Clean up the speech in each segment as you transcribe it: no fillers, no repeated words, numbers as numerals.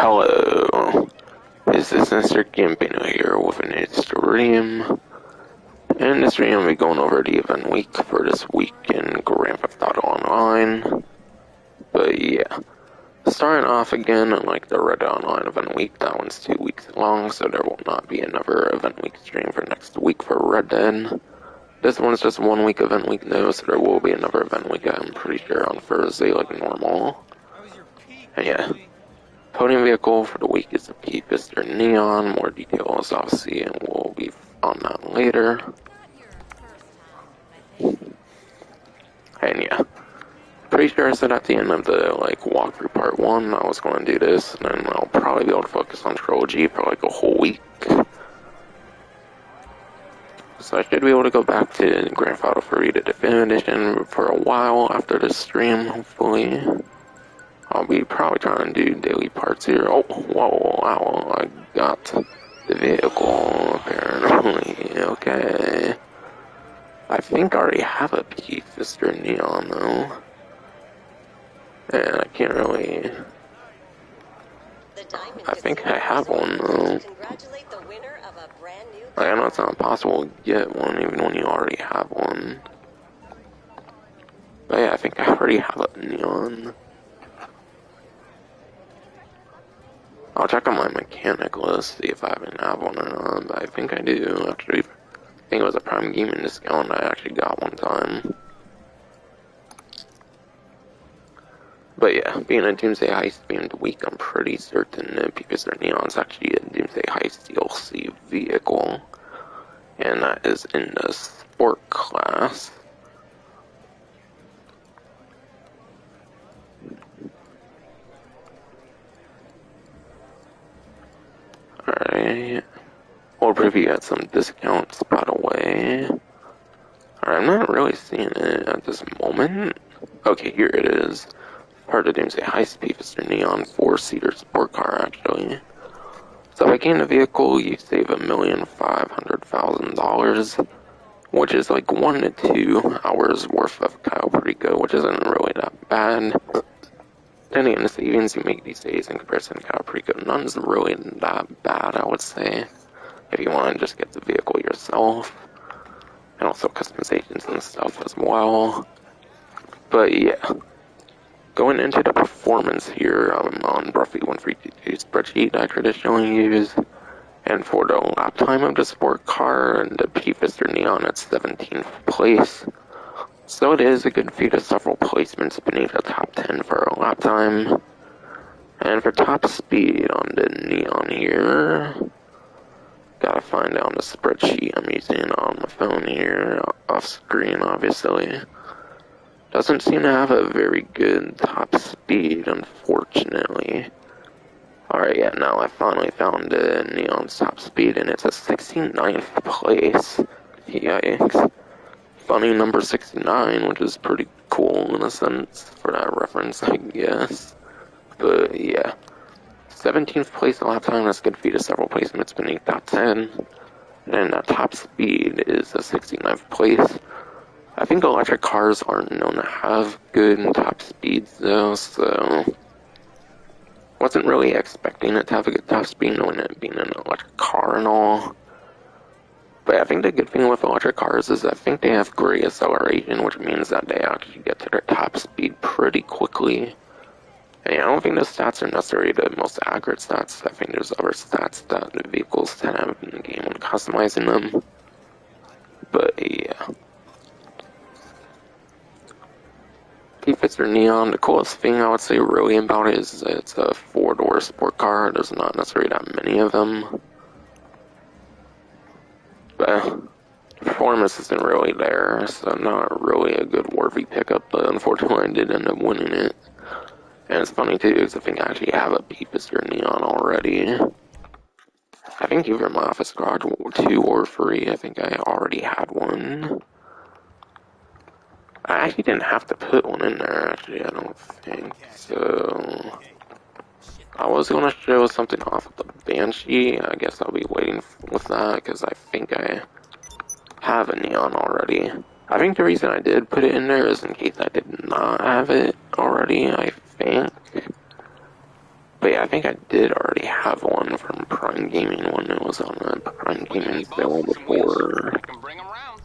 Hello, this is Mr. Gambino here with an stream. In this stream, I'll be going over the event week for this week in Grand Theft Auto Online. But yeah, starting off again, unlike the Red Dead Online event week, that one's 2 weeks long, so there will not be another event week stream for next week for Red Dead. This one's just 1 week event week though, so there will be another event week, I'm pretty sure, on Thursday like normal. And yeah. Podium vehicle for the week is the P-Fister Neon. More details, obviously, and we'll be on that later. And yeah, pretty sure I said at the end of the walkthrough part 1 I was going to do this, and then I'll probably be able to focus on Trilogy for like a whole week. So I should be able to go back to Grand Theft Auto 3, the Definitive Edition, for a while after this stream, hopefully. I'll be probably trying to do daily parts here. Oh, whoa, wow, I got the vehicle, apparently. Okay. I think I already have a P-Fister Neon, though. And I can't really... I think I have one, though. I know it's not possible to get one, even when you already have one. But yeah, I think I already have a Neon. I'll check on my mechanic list, see if I even have one or not, but I think I do, actually. I think it was a Prime Gaming discount I actually got one time. But yeah, being a Doomsday Heist themed week, I'm pretty certain that P-Fister Neon's actually a Doomsday Heist DLC vehicle. And that is in the Sport class. Alright, we'll preview at some discounts, by the way. Alright, I'm not really seeing it at this moment. Okay, here it is. Part of Doomsday Heist P-Fister Neon 4-seater sport car, actually. So by getting the vehicle, you save $1,500,000, which is like 1 to 2 hours worth of Kyle Perico, which isn't really that bad. Depending on the savings you make these days in comparison to Kyle Perico, none's really that bad, I would say, if you want to just get the vehicle yourself, and also customizations and stuff as well. But yeah, going into the performance here, I'm on roughly 132 spreadsheet I traditionally use, and for the lap time of the sport car, the P-Fister Neon at 17th place. So it is a good feat of several placements beneath the top 10 for a lap time. And for top speed on the Neon here, gotta find out the spreadsheet I'm using on my phone here, off screen obviously. Doesn't seem to have a very good top speed, unfortunately. Alright, yeah, now I finally found the Neon's top speed, and it's a 69th place. Yikes. Funny number 69, which is pretty cool in a sense for that reference, I guess. But yeah, 17th place a lap time, that's good feat of several placements beneath top 10. And that top speed is a 69th place. I think electric cars aren't known to have good top speeds though, so wasn't really expecting it to have a good top speed, knowing it being an electric car and all. But I think the good thing with electric cars is I think they have great acceleration, which means that they actually get to their top speed pretty quickly. And yeah, I don't think the stats are necessarily the most accurate stats. I think there's other stats that the vehicles tend to have in the game when customizing them. But yeah. P-Fister Neon, the coolest thing I would say really about it is that it's a 4-door sport car. There's not necessarily that many of them. But performance isn't really there, so not really a good worthy pickup, but unfortunately I did end up winning it. And it's funny too, because I think I actually have a P-Fister Neon already. I think either in my office garage 2 or 3, I think I already had one. I actually didn't have to put one in there, actually, I don't think, so... I was going to show something off of the Banshee. I guess I'll be waiting with that, because I think I have a Neon already. I think the reason I did put it in there is in case I did not have it already, I think. But yeah, I think I did already have one from Prime Gaming when it was on the Prime Gaming sale before. I can bring them round.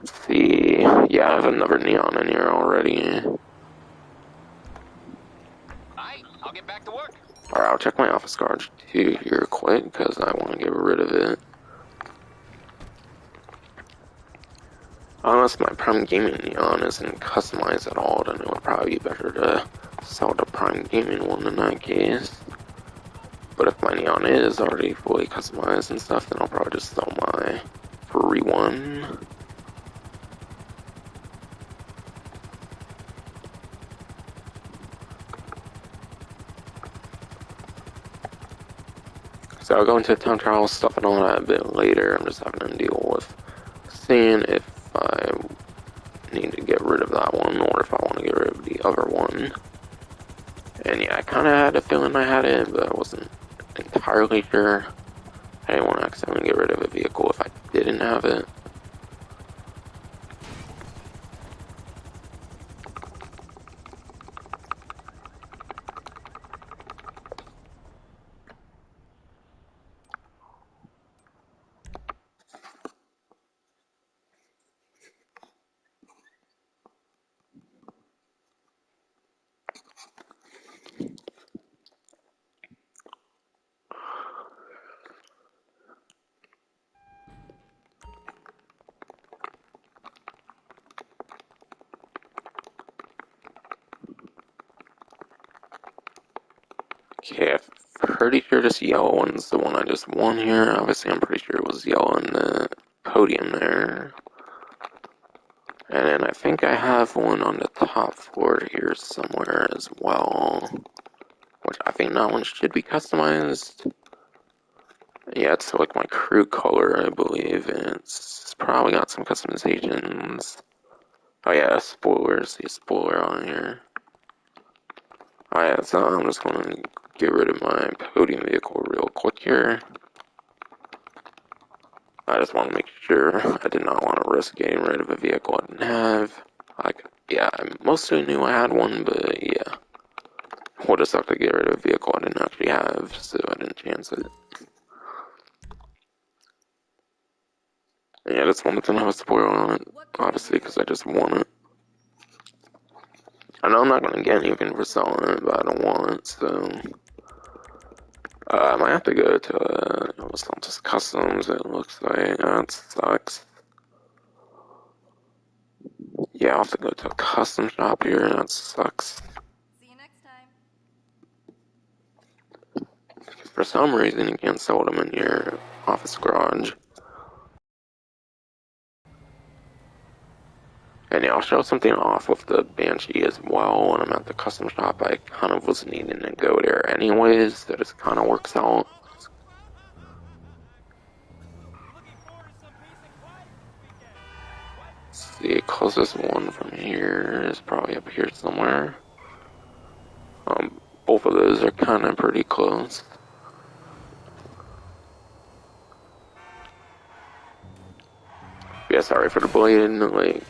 Let's see. Yeah, I have another neon in here already. Alright, I'll get back to work. Alright, I'll check my office garage too here quick, because I want to get rid of it. Unless my Prime Gaming neon isn't customized at all, then it would probably be better to sell the Prime Gaming one in that case. But if my neon is already fully customized and stuff, then I'll probably just sell my free one. So I'll go into town trial stuff and all that a bit later. I'm just having to deal with seeing if I need to get rid of that one or if I want to get rid of the other one. And yeah, I kind of had a feeling I had it, but I wasn't entirely sure. I didn't want to accidentally get rid of a vehicle if I didn't have it. Okay, I'm pretty sure this yellow one's the one I just won here. Obviously, I'm pretty sure it was yellow in the podium there. And then I think I have one on the top floor here somewhere as well. Which I think that one should be customized. Yeah, it's like my crew color, I believe. And it's probably got some customizations. Oh yeah, spoilers. See a spoiler on here. Oh yeah, so I'm just gonna get rid of my podium vehicle real quick here. I just want to make sure I did not want to risk getting rid of a vehicle I didn't have. Like, yeah, I mostly knew I had one, but yeah. Would have sucked to get rid of a vehicle I didn't actually have, so I didn't chance it. And yeah, this one doesn't have a spoiler on it, obviously, because I just won it. I know I'm not going to get anything for selling it, but I don't want it, so... I might have to go to Santos Customs, it looks like. That sucks. Yeah, I'll have to go to a custom shop here, that sucks. See you next time. For some reason, you can't sell them in your office garage. And yeah, I'll show something off with the Banshee as well. When I'm at the custom shop, I kind of was needing to go there anyways, so this kind of works out. The closest one from here is probably up here somewhere. Both of those are kind of pretty close. Yeah, sorry for the blatant, like,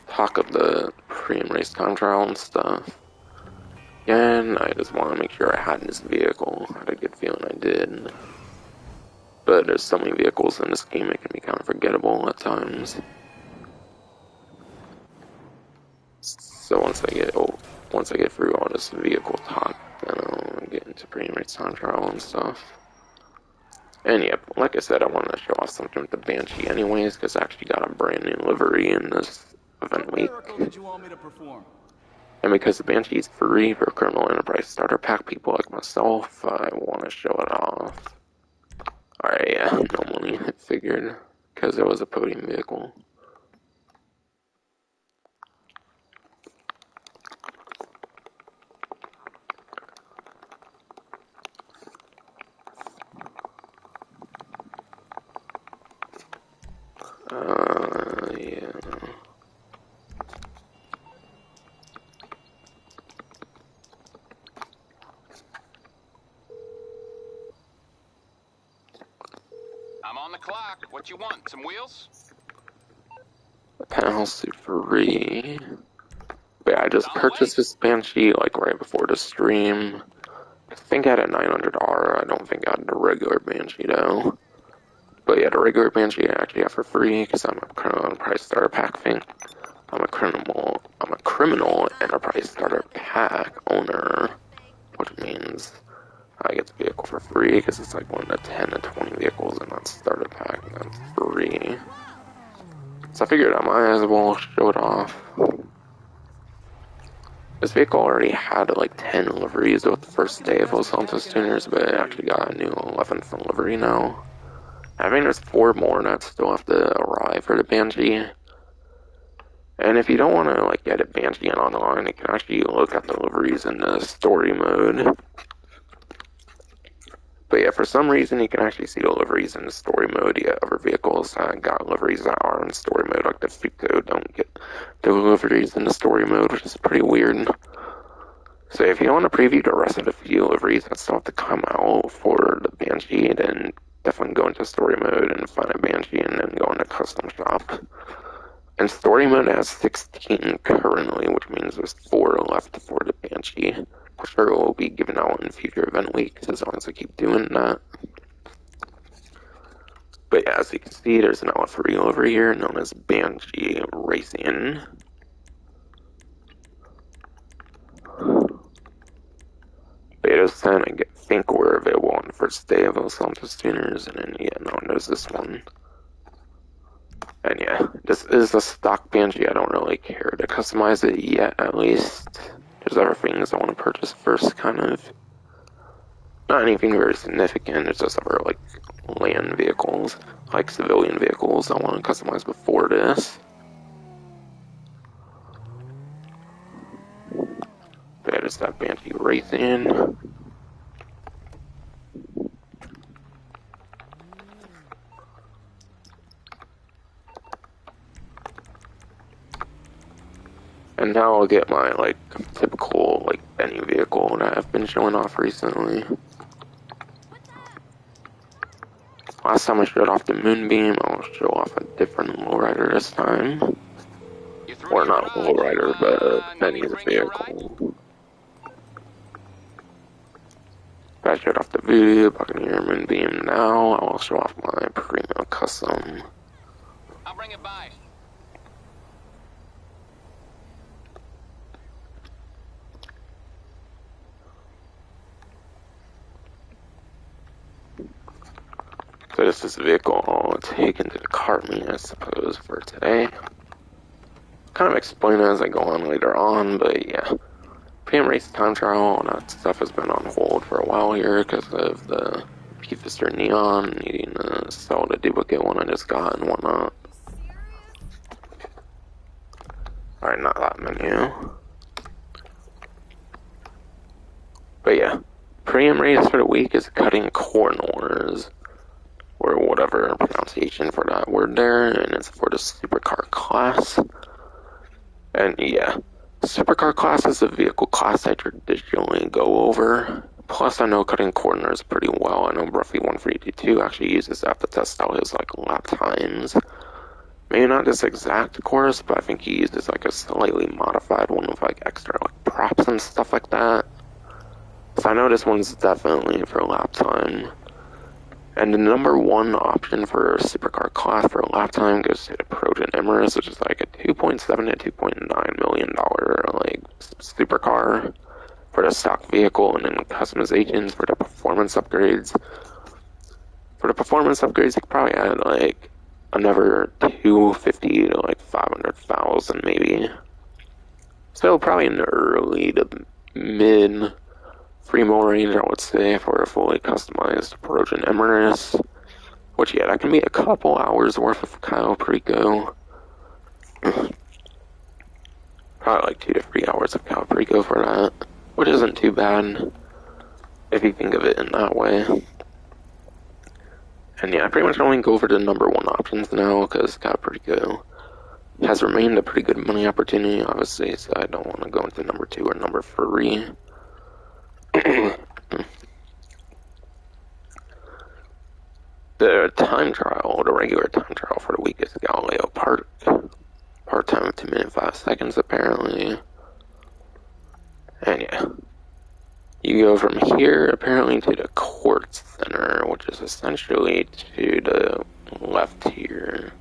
talk of the pre-and race time trial and stuff. Again, I just want to make sure I had this vehicle. I had a good feeling I did. But there's so many vehicles in this game, it can be kind of forgettable at times. So once I get through all this vehicle talk, then I'll get into pre-and race time trial and stuff. And yeah, like I said, I wanted to show off something with the Banshee anyways, because I actually got a brand new livery in this event week. Did you want me to perform? And because the Banshee is free for Criminal Enterprise Starter Pack people like myself, I want to show it off. Alright, yeah, normally I figured, because it was a podium vehicle. Yeah. I'm on the clock. What you want? Some wheels? The penthouse is free. But But yeah, I just On the way. purchased this Banshee like right before the stream. I think I had a 900R. I don't think I had the regular Banshee though. But yeah, the regular Banshee I actually have for free because I'm a criminal enterprise starter pack thing. I'm a criminal enterprise starter pack owner, which means I get the vehicle for free because it's like one of the 10 to 20 vehicles in that starter pack that's free. So I figured I might as well show it off. This vehicle already had like 10 liveries with the first day of Los Santos tuners, but it actually got a new 11th livery now. I think there's 4 more that still have to arrive for the Banshee. And if you don't want to like get a Banshee in online, you can actually look at the liveries in the story mode. But yeah, for some reason you can actually see the liveries in the story mode. You get other vehicles that got liveries that are in story mode, like the Fuco don't get the liveries in the story mode, which is pretty weird. So if you want to preview the rest of the few liveries that still have to come out for the Banshee, then definitely go into story mode and find a Banshee and then go into custom shop. And story mode has 16 currently, which means there's 4 left for the Banshee. I'm sure it will be given out in future event weeks as long as I keep doing that. But yeah, as you can see, there's an L3 over here known as Banshee Racing. Beta 10, I think were available on the first day of Los Santos tuners, and then yeah, no, there's this one. And yeah, this is a stock Banshee. I don't really care to customize it yet, at least. There's other things I want to purchase first, kind of. Not anything very significant, it's just other, like, land vehicles, like civilian vehicles I want to customize before this. That is that Banshee Racing. And now I'll get my, like, typical, like, Benny vehicle that I've been showing off recently. Last time I showed off the Moonbeam, I'll show off a different lowrider this time. Or not lowrider, but Benny's vehicle. I showed off the Voodoo, Buccaneer, Moonbeam. Now I will show off my Primo Custom. I'll bring it by. So this is the vehicle I'll take into the cart meet, I suppose, for today. Kind of explain it as I go on later on, but yeah. PM race time trial, all that stuff has been on hold for a while here because of the P-Fister Neon needing to sell the duplicate one I just got and whatnot. Alright, not that menu. But yeah, PM race for the week is cutting corners, or whatever pronunciation for that word there, and it's for the supercar class. And yeah, supercar class is a vehicle class I traditionally go over. Plus, I know cutting corners pretty well. I know roughly 132 actually uses that to test out his like lap times. Maybe not this exact course, but I think he uses like a slightly modified one with like extra like props and stuff like that. So I know this one's definitely for lap time. And the number one option for supercar class for lap time goes to the Trojan Emirates, which is like a $2.7 to $2.9 million like supercar for the stock vehicle, and then customizations for the performance upgrades. For the performance upgrades, you could probably add like another 250 to like 500,000 maybe. So probably in the early to mid Primo range, I would say, for a fully customized Trojan Emirates. Which, yeah, that can be a couple hours worth of Kyle Preco. Probably like 2 to 3 hours of Kyle Preco for that. Which isn't too bad, if you think of it in that way. And yeah, I pretty much only go over the number one options now, because Kyle Preco has remained a pretty good money opportunity, obviously, so I don't want to go into number 2 or number 3. The time trial, the regular time trial for the week is Galileo part time of 2 minutes 5 seconds apparently. go from here apparently to the Quartz Center, which is essentially to the left here.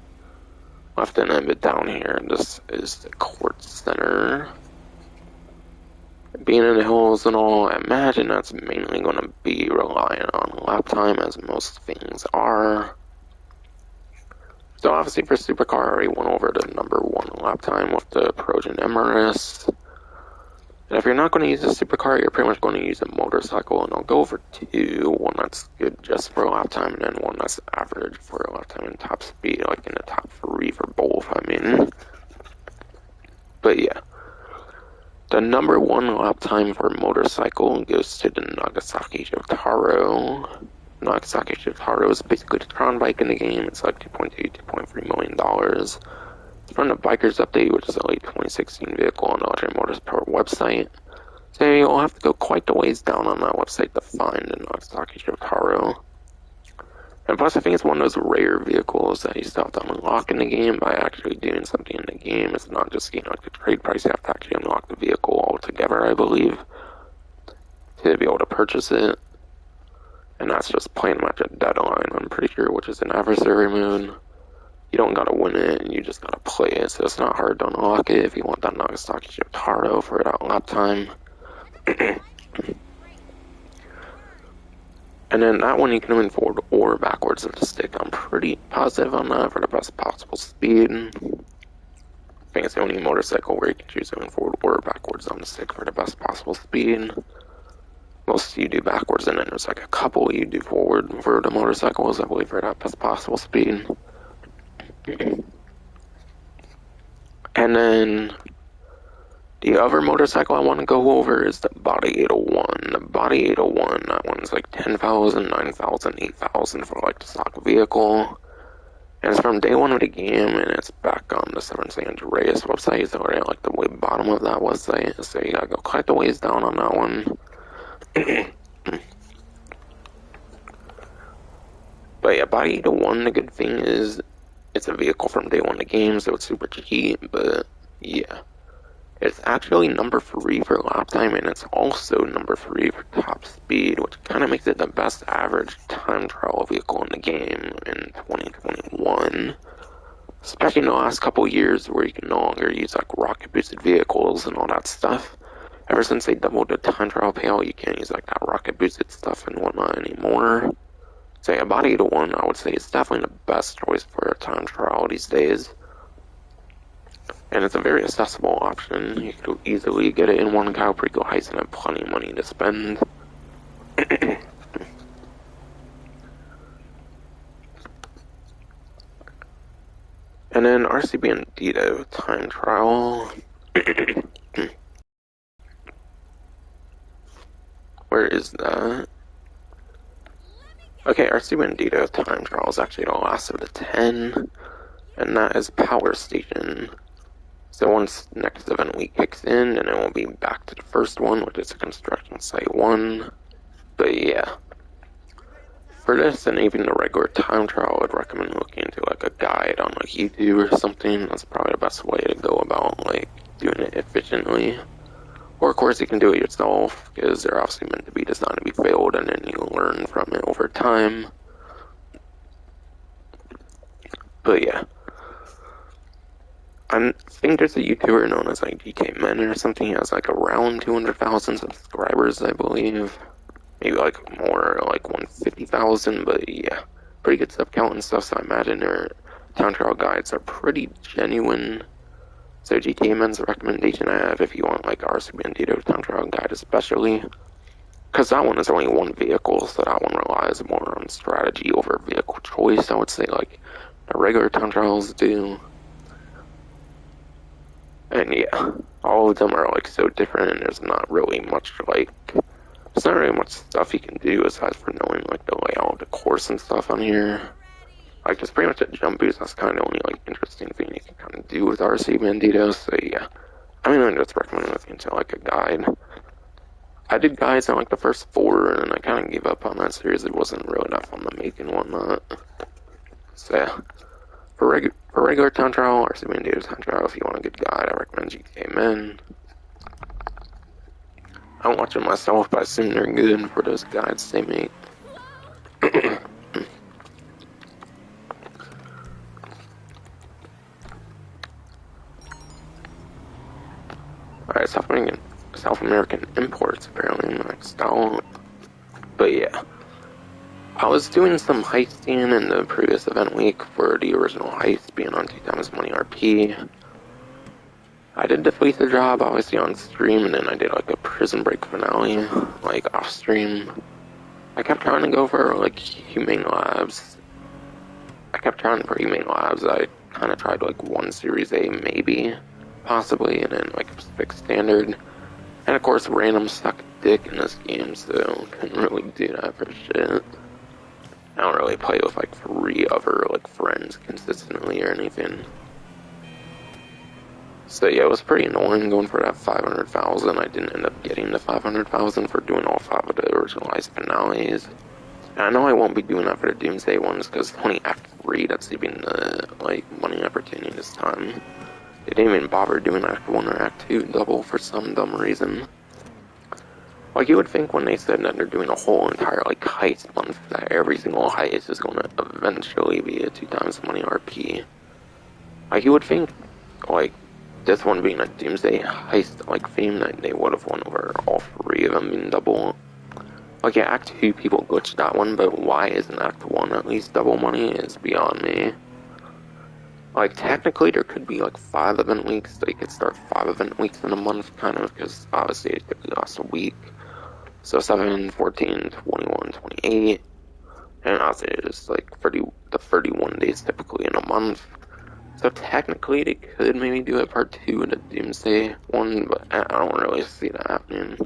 Left and a bit down here. This is the Quartz Center. Being in the hills and all, I imagine that's mainly going to be reliant on lap time, as most things are. So obviously for Supercar, I already went over the #1 lap time with the Trojan Emirates. And if you're not going to use a supercar, you're pretty much going to use a motorcycle, and I'll go over two. One that's good just for lap time, and then one that's average for lap time and top speed, like in the top 3 for both, I mean. But yeah. The #1 lap time for motorcycle goes to the Nagasaki Shotaro. Nagasaki Shotaro is basically the Tron bike in the game. It's like $2.2, $2.3 million. It's from the Bikers Update, which is a late 2016 vehicle on the Electric Motorsport website. So you'll have to go quite the ways down on that website to find the Nagasaki Shotaro. And plus, I think it's one of those rare vehicles that you still have to unlock in the game by actually doing something in the game. It's not just getting like the trade price, you have to actually unlock the vehicle altogether, I believe, to be able to purchase it. And that's just playing match at deadline, I'm pretty sure, which is an adversary mode. You don't gotta win it, you just gotta play it, so it's not hard to unlock it if you want that Nagasaki Shotaro for that lap time. And then that one you can move forward or backwards with the stick. I'm pretty positive on that for the best possible speed. I think it's the only motorcycle where you can choose to move forward or backwards on the stick for the best possible speed. Most you do backwards, and then there's like a couple you do forward for the motorcycles, I believe, for that best possible speed. And then the other motorcycle I want to go over is the Body 801. The Body 801, that one's like 10,000, 9,000, 8,000 for like the stock vehicle. And it's from day one of the game, and it's back on the Seven San Andreas website, so we're at like the way bottom of that website, so you gotta go quite the ways down on that one. But yeah, Body 801, the good thing is it's a vehicle from day one of the game, so it's super cheap, but yeah. It's actually #3 for lap time, and it's also #3 for top speed, which kind of makes it the best average time trial vehicle in the game in 2021. Especially in the last couple years where you can no longer use like rocket boosted vehicles and all that stuff. Ever since they doubled the time trial payout, you can't use like that rocket boosted stuff and whatnot anymore. So yeah, Body 801, I would say, is definitely the best choice for a time trial these days. And it's a very accessible option. You could easily get it in one Cayo Perico heist and have plenty of money to spend. And then RC Bandito time trial. Where is that? Okay, RC Bandito time trial is actually the last of the 10, and that is Power Station. So once next event week kicks in, then it will be back to the first one, which is Construction Site 1. But yeah, for this and even the regular time trial, I would recommend looking into like a guide on like YouTube or something. That's probably the best way to go about like doing it efficiently. Or of course you can do it yourself, because they're obviously meant to be designed to be failed, and then you learn from it over time. But yeah. I think there's a YouTuber known as like DK Men or something. He has like around 200,000 subscribers, I believe. Maybe like more, like 150,000, but yeah. Pretty good sub count and stuff, so I imagine their time trial guides are pretty genuine. So GTA Men's a recommendation I have if you want like RC Bandito time trial guide especially. Because that one is only one vehicle, so that one relies more on strategy over vehicle choice, I would say, like the regular time trials do. And yeah, all of them are like so different, and there's not really much stuff you can do aside from knowing like the layout of the course and stuff on here. Like there's pretty much a jump boost. That's kind of the only like interesting thing you can kind of do with RC Bandito. So yeah, I mean I just recommend looking into like a guide. I did guides on like the first 4, and I kind of gave up on that series. It wasn't really that fun to make and whatnot. So yeah. For regular time trial, RC Bandito time trial, if you want a good guide, I recommend GTA Men. I don't watch it myself, but I assume they're good for those guides they make. Alright, South American imports apparently maxed out. But yeah. I was doing some heisting in the previous event week for the original heist being on 2x money RP. I did defeat the job obviously on stream, and then I did like a prison break finale, like off stream. I kept trying to go for like humane labs. I kinda tried like one Series A maybe, possibly, and then like a Pacific Standard. And of course random suck dick in this game, so couldn't really do that for shit. I don't really play with like 3 other like friends consistently or anything. So yeah, it was pretty annoying going for that 500,000. I didn't end up getting the 500,000 for doing all 5 of the original heist finales. And I know I won't be doing that for the Doomsday ones because only Act 3 that's even the like money opportunity this time. They didn't even bother doing Act 1 or Act 2 double for some dumb reason. Like, you would think when they said that they're doing a whole entire, like, heist month, that every single heist is going to eventually be a 2x money RP. Like, you would think, like, this one being a Doomsday heist, like, theme, that they would have won over all 3 of them being double. Like, yeah, Act 2 people glitched that one, but why isn't Act 1 at least double money is beyond me. Like, technically, there could be, like, 5 event weeks. They could start 5 event weeks in a month, kind of, because obviously it typically lasts a week. So 7, 14, 21, 28, and obviously it's like the 31 days typically in a month. So technically they could maybe do a part 2 in the Doomsday one, but I don't really see that happening.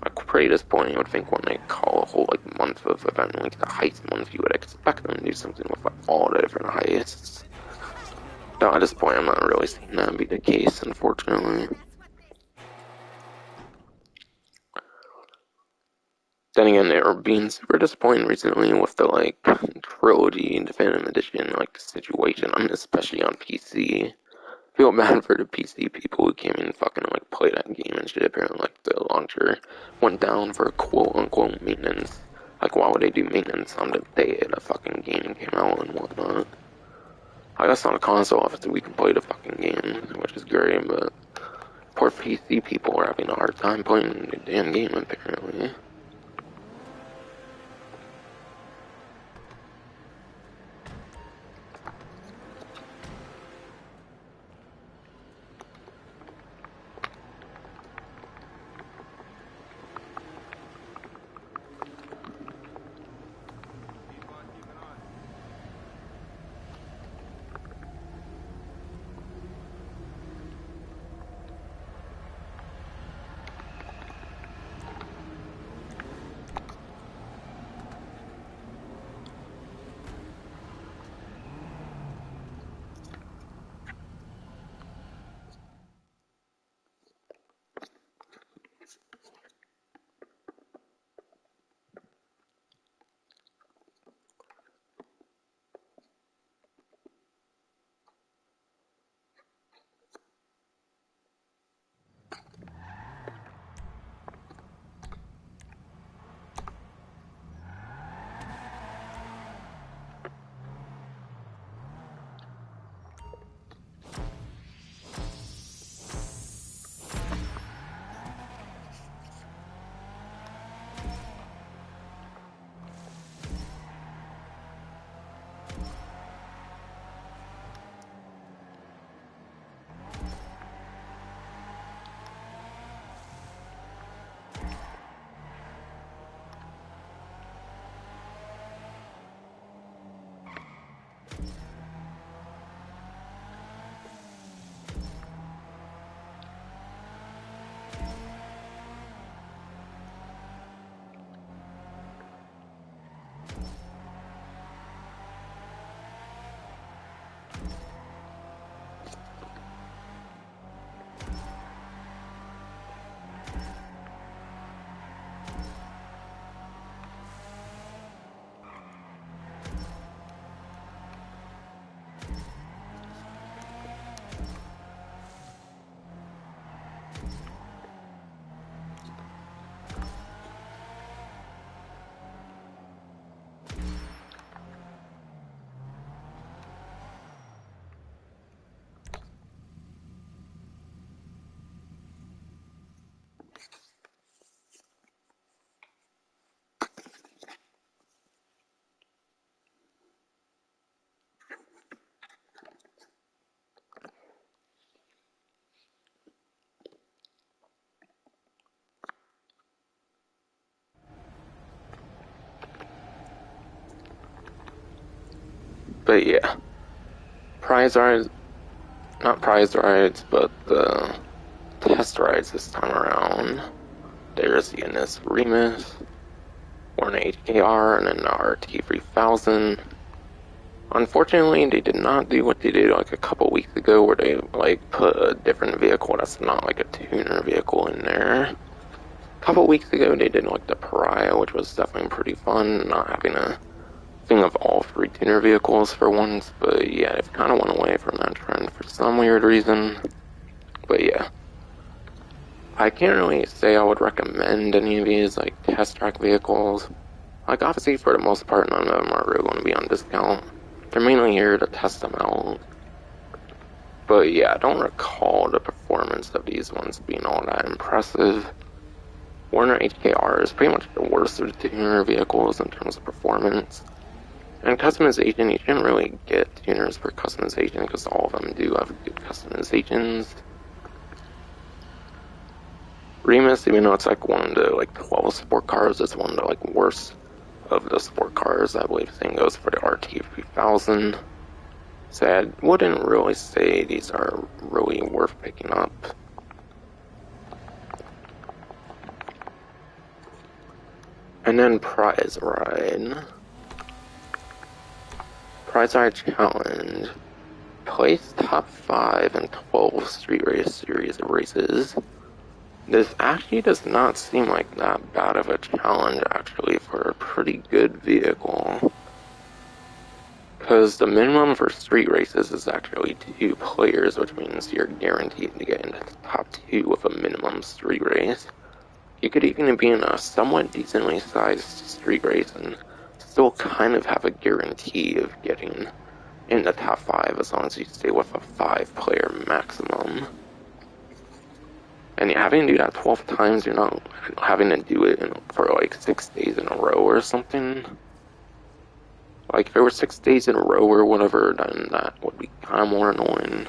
Like, pretty disappointing. You would think when they call a whole like month of event like the heist month, you would expect them to do something with like all the different heists. Though at this point, I'm not really seeing that be the case, unfortunately. Then again, they were being super disappointed recently with the like trilogy definitive edition like situation, especially on PC. Feel bad for the PC people who came in and fucking like play that game and shit. Apparently, like the launcher went down for quote unquote maintenance. Like, why would they do maintenance on the day the fucking game came out and whatnot? I guess on a console, obviously we can play the fucking game, which is great, but poor PC people are having a hard time playing the damn game apparently. But yeah, not prize rides, but the test rides this time around. There's the NS Remus, Warner HKR, and then the RT3000. Unfortunately, they did not do what they did like a couple weeks ago, where they like put a different vehicle that's not like a tuner vehicle in there. A couple weeks ago, they did like the Pariah, which was definitely pretty fun, not having a thing of all 3 tuner vehicles for once. But yeah, they've kind of went away from that trend for some weird reason. But yeah, I can't really say I would recommend any of these like test track vehicles. Like obviously for the most part, none of them are really going to be on discount. They're mainly here to test them out. But yeah, I don't recall the performance of these ones being all that impressive. Warner HKR is pretty much the worst of the tuner vehicles in terms of performance. And customization, you shouldn't really get tuners for customization because all of them do have good customizations. Remus, even though it's like one of the like 12 sport cars, it's one of the like worst of the sport cars. I believe the same goes for the RT3000. So I wouldn't really say these are really worth picking up. And then Prize Ride. Prize Ride Challenge. Place top 5 in 12 Street Race Series races. This actually does not seem like that bad of a challenge, actually, for a pretty good vehicle. Because the minimum for street races is actually 2 players, which means you're guaranteed to get into the top 2 of a minimum street race. You could even be in a somewhat decently sized street race and still kind of have a guarantee of getting in the top 5 as long as you stay with a 5-player maximum. And having to do that 12 times, you're not having to do it for like 6 days in a row or something. Like if it were 6 days in a row or whatever, then that would be kind of more annoying.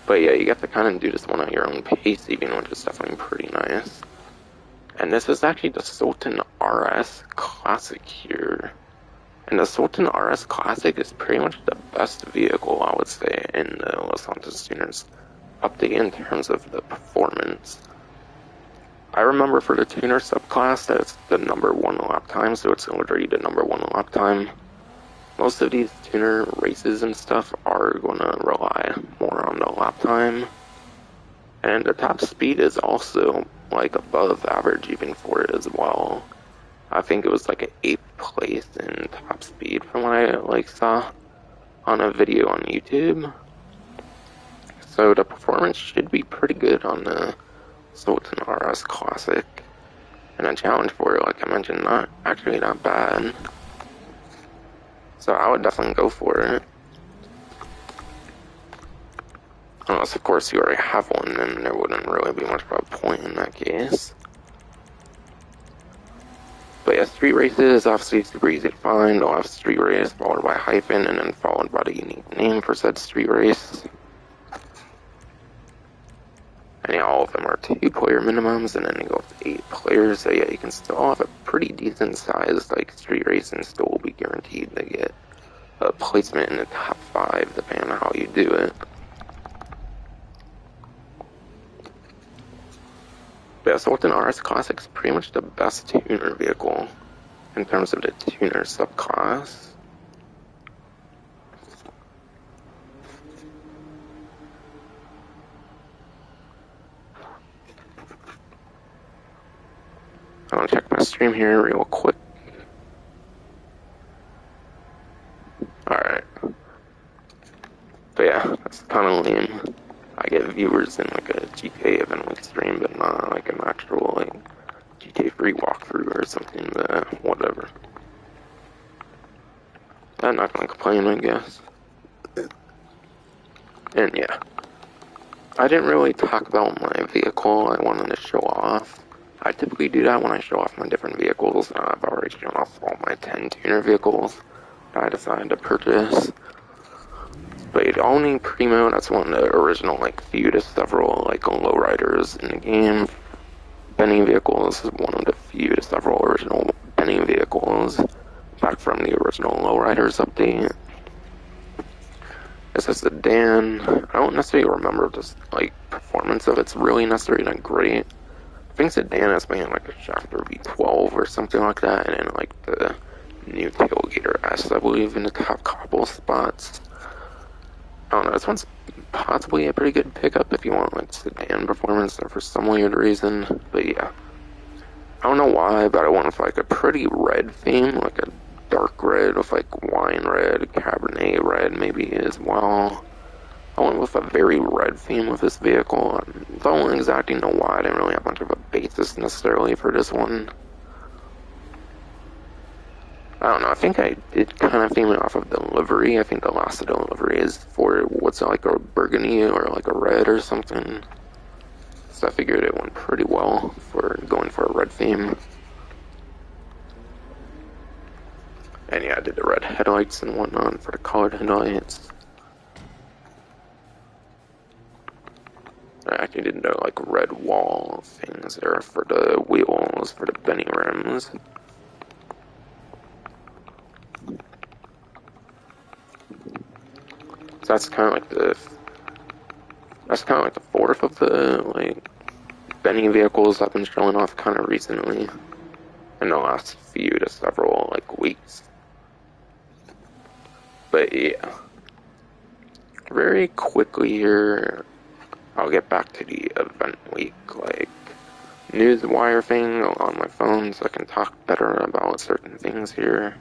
But yeah, you have to kind of do this one at your own pace, even, which is definitely pretty nice. And this is actually the Sultan RS Classic here. And the Sultan RS Classic is pretty much the best vehicle, I would say, in the Los Santos Tuners update in terms of the performance. I remember for the tuner subclass that it's the number 1 lap time, so it's literally the number 1 lap time. Most of these tuner races and stuff are going to rely more on the lap time. And the top speed is also like above average even for it as well. I think it was like an 8th place in top speed from what I like saw on a video on YouTube. So the performance should be pretty good on the Sultan RS Classic. And the challenge for it, like I mentioned, not bad. So I would definitely go for it. Unless, of course, you already have one, then there wouldn't really be much of a point in that case. But yeah, street races, obviously super easy to find. I'll have street race followed by hyphen and then followed by the unique name for said street race. And yeah, all of them are 2-player minimums, and then you go up to 8 players. So yeah, you can still have a pretty decent sized like street race and still will be guaranteed to get a placement in the top 5 depending on how you do it. But yeah, Sultan RS Classic is pretty much the best tuner vehicle in terms of the tuner subclass. I'm gonna check my stream here real quick. Alright. But yeah, that's kind of lame. I get viewers in like a GTA event like stream, but not like an actual like GTA free walkthrough or something, but whatever. I'm not gonna complain, I guess. And yeah, I didn't really talk about my vehicle I wanted to show off. I typically do that when I show off my different vehicles. I've already shown off all my 10 tuner vehicles that I decided to purchase. But only Primo, that's one of the original like few to several like lowriders in the game. Benny vehicles is one of the few to several original Benny vehicles back from the original lowriders update. It's a sedan. I don't necessarily remember just like performance of it's really necessarily not great. I think sedan is being like a Chapter V12 or something like that, and then like the new Tailgater S, I believe, in the top couple spots. I don't know, this one's possibly a pretty good pickup if you want like sedan performance for some weird reason, but yeah. I don't know why, but I went with like a pretty red theme, like a dark red with like wine red, Cabernet red maybe as well. I went with a very red theme with this vehicle. I don't exactly know why. I didn't really have much of a basis necessarily for this one. I don't know. I think I did kind of theme it off of the livery. I think the last of the livery is for what's like a burgundy or like a red or something. So I figured it went pretty well for going for a red theme. And yeah, I did the red headlights and whatnot for the colored headlights. I actually did the like red wall things there for the wheels, for the Benny rims. So that's kind of like the fourth of the like Benny vehicles I've been showing off kind of recently in the last few to several like weeks. But yeah, very quickly here, I'll get back to the event week like news wire thing on my phone so I can talk better about certain things here.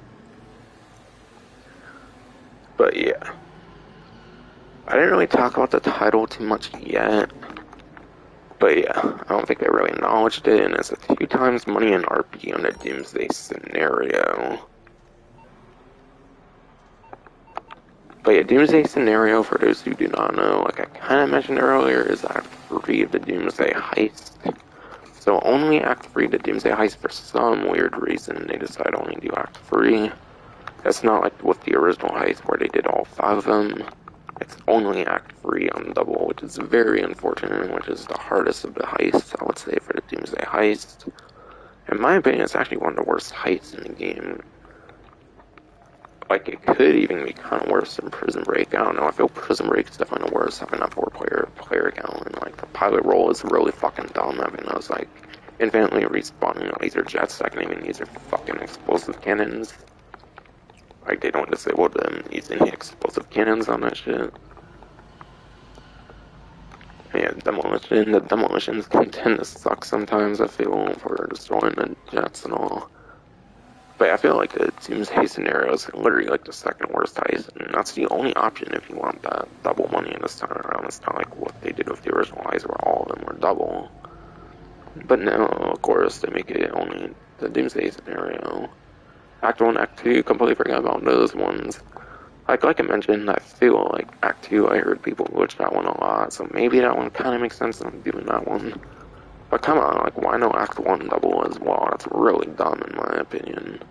But yeah, I didn't really talk about the title too much yet. But yeah, I don't think I really acknowledged it, and it's a 2 times money in RP on the Doomsday scenario. But yeah, Doomsday scenario, for those who do not know, like I kind of mentioned earlier, is Act 3 of the Doomsday heist. So only Act 3 of the Doomsday heist, for some weird reason, they decided to only do Act 3. That's not like with the original heist where they did all 5 of them. It's only Act 3 on double, which is very unfortunate, which is the hardest of the heists, I would say, for the Doomsday heist. In my opinion, it's actually one of the worst heists in the game. Like, it could even be kind of worse than Prison Break. I don't know, I feel Prison Break is definitely the worst, having a 4-player count, and like, the pilot role is really fucking dumb. I mean, I was like, infinitely respawning laser jets that can even use their fucking explosive cannons. Like, they don't disable them using the explosive cannons on that shit. Yeah, the demolitions can tend to suck sometimes, I feel, for destroying the jets and all. But I feel like the Doomsday scenario is literally like the second worst heist, and that's the only option if you want that double money this time around. It's not like what they did with the original heist where all of them were double. But now, of course, they make it only the Doomsday scenario. Act 1, Act 2, completely forgot about those ones. Like I mentioned, I feel like Act 2, I heard people glitch that one a lot, so maybe that one kind of makes sense in doing that one. But come on, like, why no Act 1 double as well? That's really dumb in my opinion.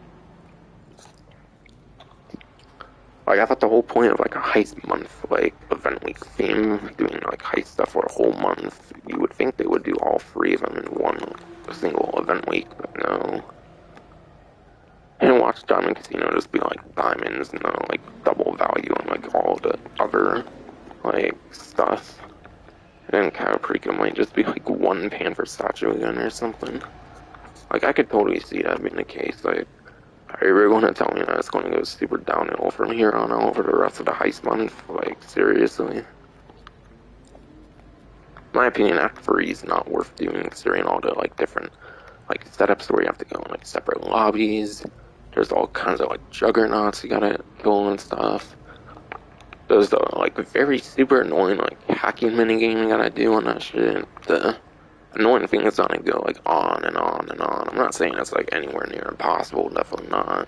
Like, I thought the whole point of, like, a heist month, like, event week theme, doing, like, heist stuff for a whole month, you would think they would do all 3 of them in one single event week, but no. And watch Diamond Casino just be like diamonds, no like double value on like all the other like stuff. And then Caprica might just be like 1 pan for Sacho again or something. Like I could totally see that being the case. Like, are you really gonna tell me that it's gonna go super downhill from here on out for the rest of the heist month? Like seriously? In my opinion, Act 3 is not worth doing considering all the like different like setups where you have to go in like separate lobbies. There's all kinds of like juggernauts you gotta kill and stuff. There's the like very super annoying like hacking minigame you gotta do on that shit. The annoying thing is gonna go like on and on and on. I'm not saying it's like anywhere near impossible, definitely not.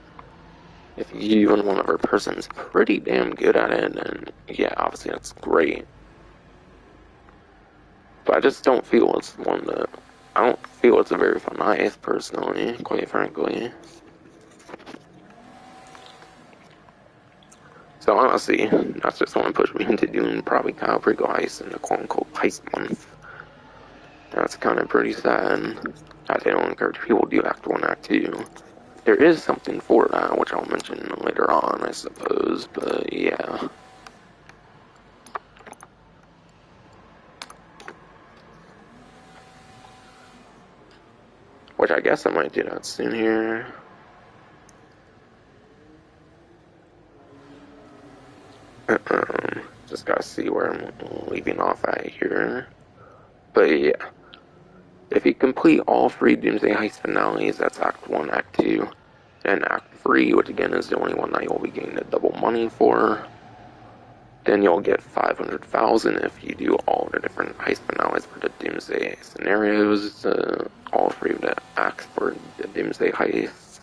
If even one other person's pretty damn good at it, then yeah, obviously that's great. But I just don't feel it's one that I don't feel it's a very fun heist personally, quite frankly. So honestly, that's just what pushed me into doing probably Kyle Prickle Heist in the quote-unquote heist month. That's kind of pretty sad. I don't encourage people to do Act 1, Act 2. There is something for that, which I'll mention later on, I suppose, but yeah. Which I guess I might do that soon here. Just gotta see where I'm leaving off at here. But yeah, if you complete all 3 Doomsday Heist finales, that's Act 1, Act 2, and Act 3, which again is the only one that you'll be getting the double money for, then you'll get 500,000 if you do all the different heist finales for the Doomsday scenarios, all 3 of the acts for the Doomsday Heist.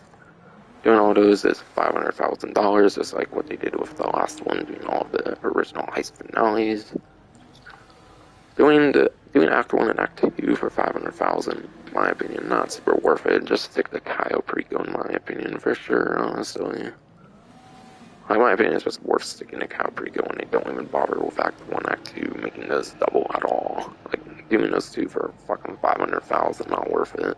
Doing all those is $500,000, just like what they did with the last one, doing all the original heist finales. Doing Act 1 and Act 2 for 500,000, in my opinion, not super worth it. Just stick to Cayo Perico, in my opinion, for sure, honestly. In my opinion, it's just worth sticking to Cayo Perico when they don't even bother with Act 1, Act 2, making those double at all. Like, doing those 2 for fucking 500,000, not worth it.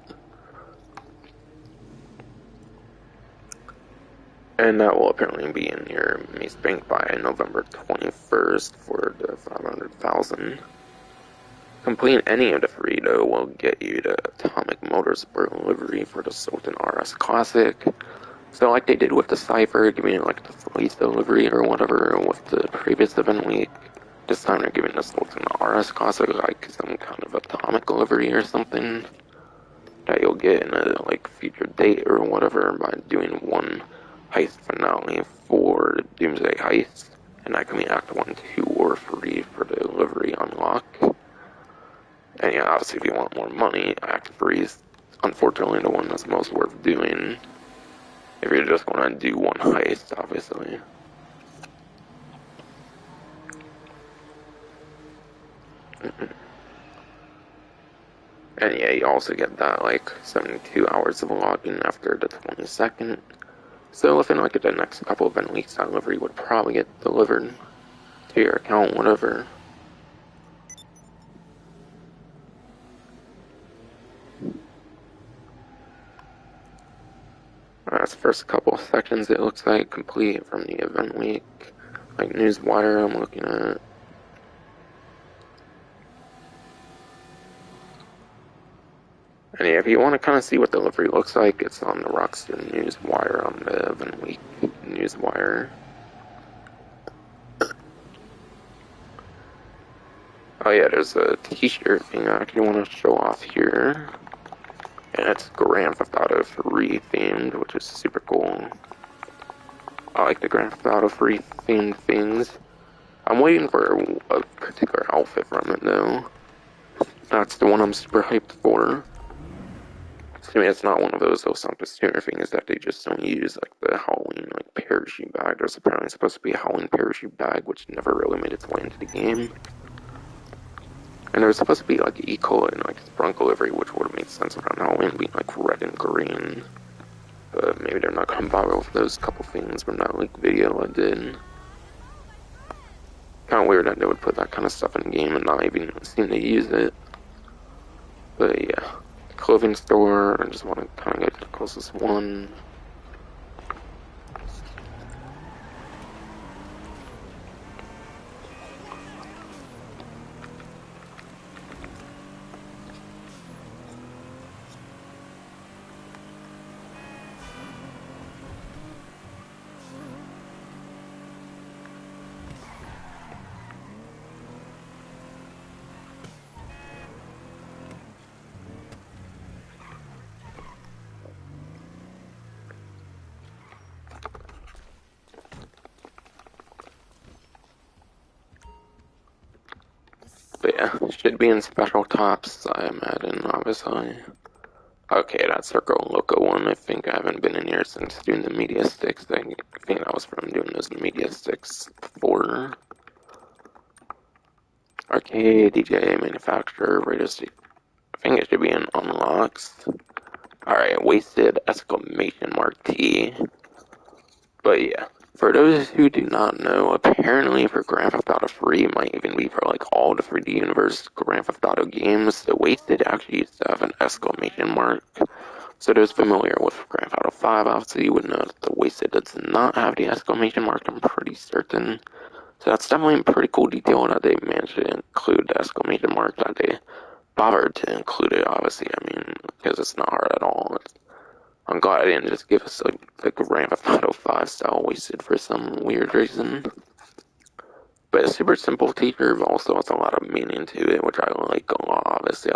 And that will apparently be in your Mace Bank by November 21st for the 500,000. Completing any of the 3, though, will get you the Atomic Motorsport livery for the Sultan Rs Classic. So like they did with the Cypher, giving it like the police delivery or whatever with the previous event week, this time they're giving the Sultan RS Classic like some kind of atomic livery or something that you'll get in a like future date or whatever by doing one heist finale for the Doomsday Heist, and that can be Act 1, 2, or 3 for the livery unlock. And yeah, obviously if you want more money, Act 3 is unfortunately the one that's most worth doing. If you're just going to do one heist, obviously. And yeah, you also get that, like, 72 hours of login after the 22nd. So within, like, the next couple of weeks, that livery would probably get delivered to your account, whatever. That's the first couple of sections, it looks like, complete from the event week. Like, Newswire, I'm looking at. And yeah, if you want to kind of see what the livery looks like, it's on the Rockstar Newswire on the event week Newswire. Oh yeah, there's a t-shirt thing I actually want to show off here. And it's Grand Theft Auto 3 themed, which is super cool. I like the Grand Theft Auto 3 themed things. I'm waiting for a particular outfit from it though. That's the one I'm super hyped for. I mean, it's not one of those Santos things that they just don't use, like the Halloween like parachute bag. There's apparently supposed to be a Halloween parachute bag, which never really made its way into the game. And there was supposed to be like Eco and like Bronco livery, which would have made sense around Halloween being like red and green. But maybe they're not gonna bother with those couple things from that like video I did. Kind of weird that they would put that kind of stuff in the game and not even seem to use it. But yeah. Clothing store, I just want to kind of get to the closest one. But yeah, should be in special tops, I imagine, obviously. Okay, that Circle Loco one, I think I haven't been in here since doing the media sticks thing. I think that was from doing those media sticks before. Arcade, DJ, manufacturer, radio station. I think it should be in unlocks. Alright, wasted exclamation mark T. But yeah, for those who do not know, apparently for Grand Theft Auto 3, it might even be for like all the 3D Universe Grand Theft Auto games, the wasted actually used to have an exclamation mark. So those familiar with Grand Theft Auto 5, obviously, you would know that the wasted does not have the exclamation mark, I'm pretty certain. So that's definitely a pretty cool detail that they managed to include the exclamation mark, that they bothered to include it, obviously. I mean, because it's not hard at all. I'm glad I didn't just give us like a Grand Theft Auto 5 style wasted for some weird reason. But a super simple teacher, but also has a lot of meaning to it, which I like a lot. Obviously,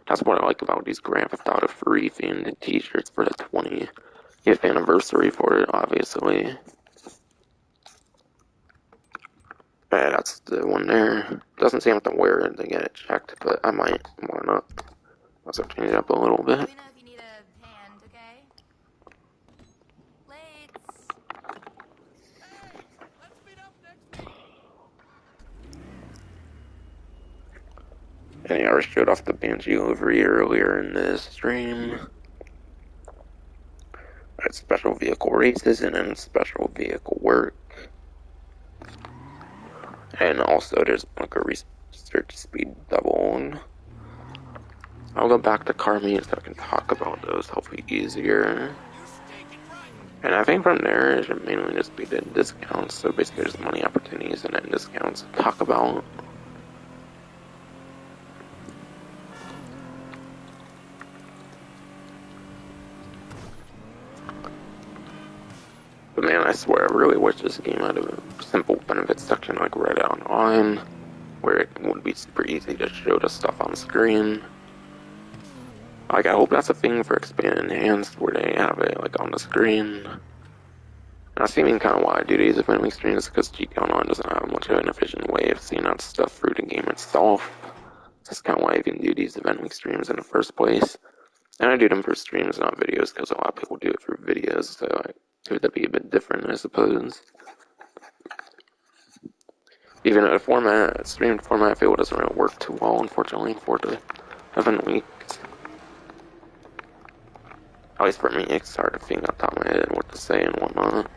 that's what I like about these Grand Theft Auto 3 themed t-shirts for the 20th anniversary for it, obviously. Yeah, that's the one there. Doesn't seem to wear it to get it checked, but I might. Why not? Let's change it up a little bit. Let me know if you need a hand, okay? Lates. Hey, let's meet up next week. And yeah, I showed off the Banshee livery earlier in this stream. I had special vehicle races and then special vehicle work. And also there's bunker research speed doubled. I'll go back to car meet so I can talk about those hopefully easier. And I think from there it should mainly just be the discounts, so basically just money opportunities and then discounts to talk about. But man, I swear I really wish this game had a simple benefits section like right out online, where it would be super easy to show the stuff on screen. Like, I hope that's a thing for Expand Enhanced, where they have it, like, on the screen. And that's even kind of why I do these event week streams, because GT Online doesn't have much of an efficient way of seeing that stuff through the game itself. That's kind of why I even do these event week streams in the first place. And I do them for streams, not videos, because a lot of people do it for videos, so I it would be a bit different, I suppose. Even though the format, streamed format, I feel it doesn't really work too well, unfortunately, for the event week. At least for me, it's hard to think on top of my head what to say and whatnot.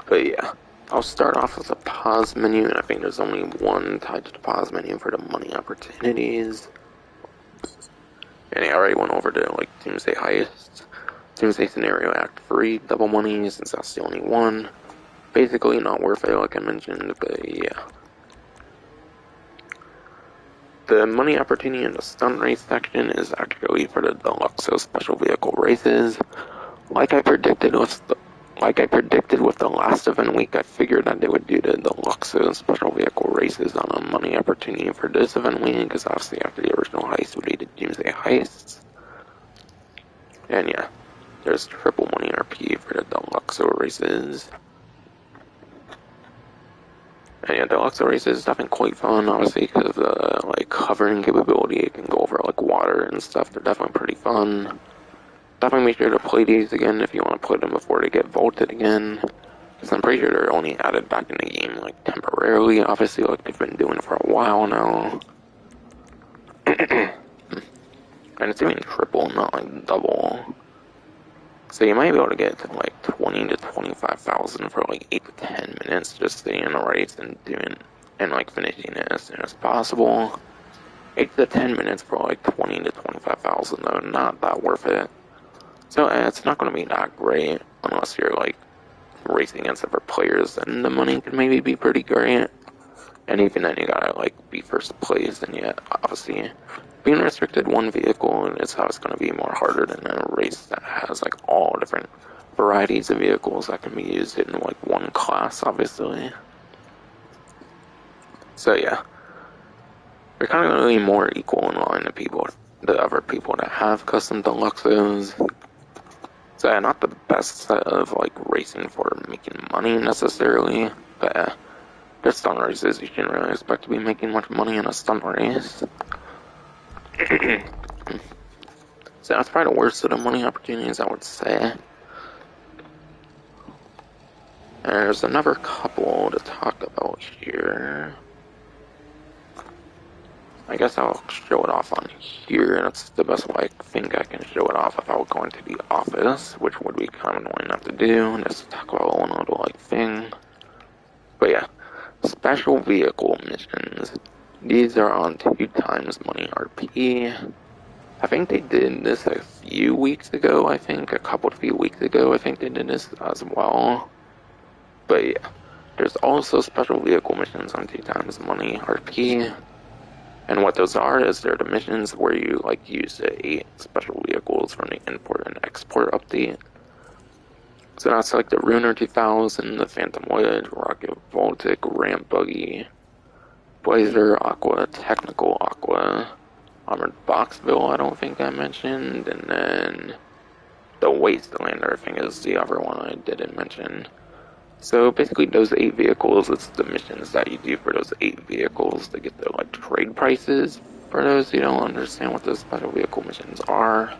But yeah, I'll start off with a pause menu, and I think there's only one tied to the pause menu for the money opportunities. And I already went over to like Doomsday Heist, Doomsday Scenario Act 3, double money, since that's the only one. Basically not worth it, like I mentioned, but yeah. The money opportunity in the stunt race section is actually for the Deluxo special vehicle races. Like I predicted with the last event week, I figured that they would do the Deluxo special vehicle races on a money opportunity for this event week, because obviously after the original heist, we did Doomsday Heists. And yeah, there's triple money RP for the Deluxo races. And yeah, Deluxo races is definitely quite fun, obviously, because of the like hovering capability. It can go over like water and stuff. They're definitely pretty fun. Definitely make sure to play these again if you want to play them before they get vaulted again. Because I'm pretty sure they're only added back in the game like temporarily, obviously, like they've been doing it for a while now. And it's even triple, not like double. So you might be able to get to like 20 to 25,000 for like 8 to 10 minutes just sitting in a race and like finishing it as soon as possible. 8 to 10 minutes for like 20 to 25,000 though, not that worth it. So it's not going to be that great unless you're like racing against other players, and the money can maybe be pretty great. And even then you gotta like be first place, and yet obviously being restricted one vehicle is how it's going to be more harder than a race that has like all different varieties of vehicles that can be used in like one class, obviously. So yeah, we're kind of going to be more equal in line to the other people that have custom Deluxos. So not the best set of like racing for making money necessarily, but they're stunt races. You shouldn't really expect to be making much money in a stunt race. So that's probably the worst of the money opportunities, I would say. And there's another couple to talk about here. I guess I'll show it off on here. That's the best way I think I can show it off without going to the office, which would be kind of annoying enough to do, just talk about one little like thing. But yeah, special vehicle missions. These are on 2 times money RP. I think they did this a few weeks ago, a few weeks ago, I think they did this as well. But yeah, There's also special vehicle missions on 2 times money RP. And what those are is they're the missions where you like use the 8 special vehicles from the import and export update. So that's like the Ruiner 2000, the Phantom Wedge, Rocket Voltic, Ramp Buggy, Blazer, Aqua, Technical Aqua, Armored Boxville I don't think I mentioned, and then the Wastelander I think is the other one I didn't mention. So basically those 8 vehicles, it's the missions that you do for those 8 vehicles to get the like trade prices. For those who don't understand what those special vehicle missions are.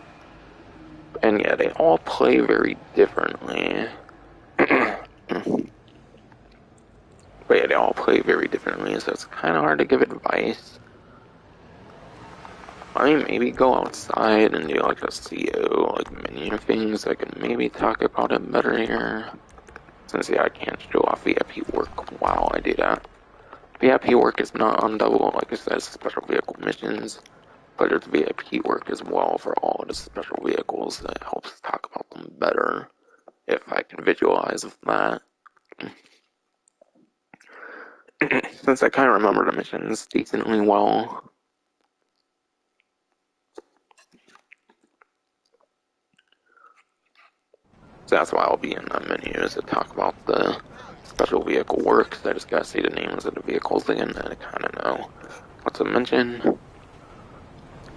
And yeah, they all play very differently. But yeah, they all play very differently, so it's kind of hard to give advice. I mean, maybe go outside and do like a CO, like menu things. I can maybe talk about it better here. Since yeah, I can't show off VIP work while I do that. VIP work is not on double, like I said, special vehicle missions. But there's VIP work as well for all of the special vehicles that helps talk about them better. If I can visualize that. Since I kind of remember the missions decently well. So that's why I'll be in the menus to talk about the special vehicle works. I just gotta see the names of the vehicles again and I kinda know what to mention.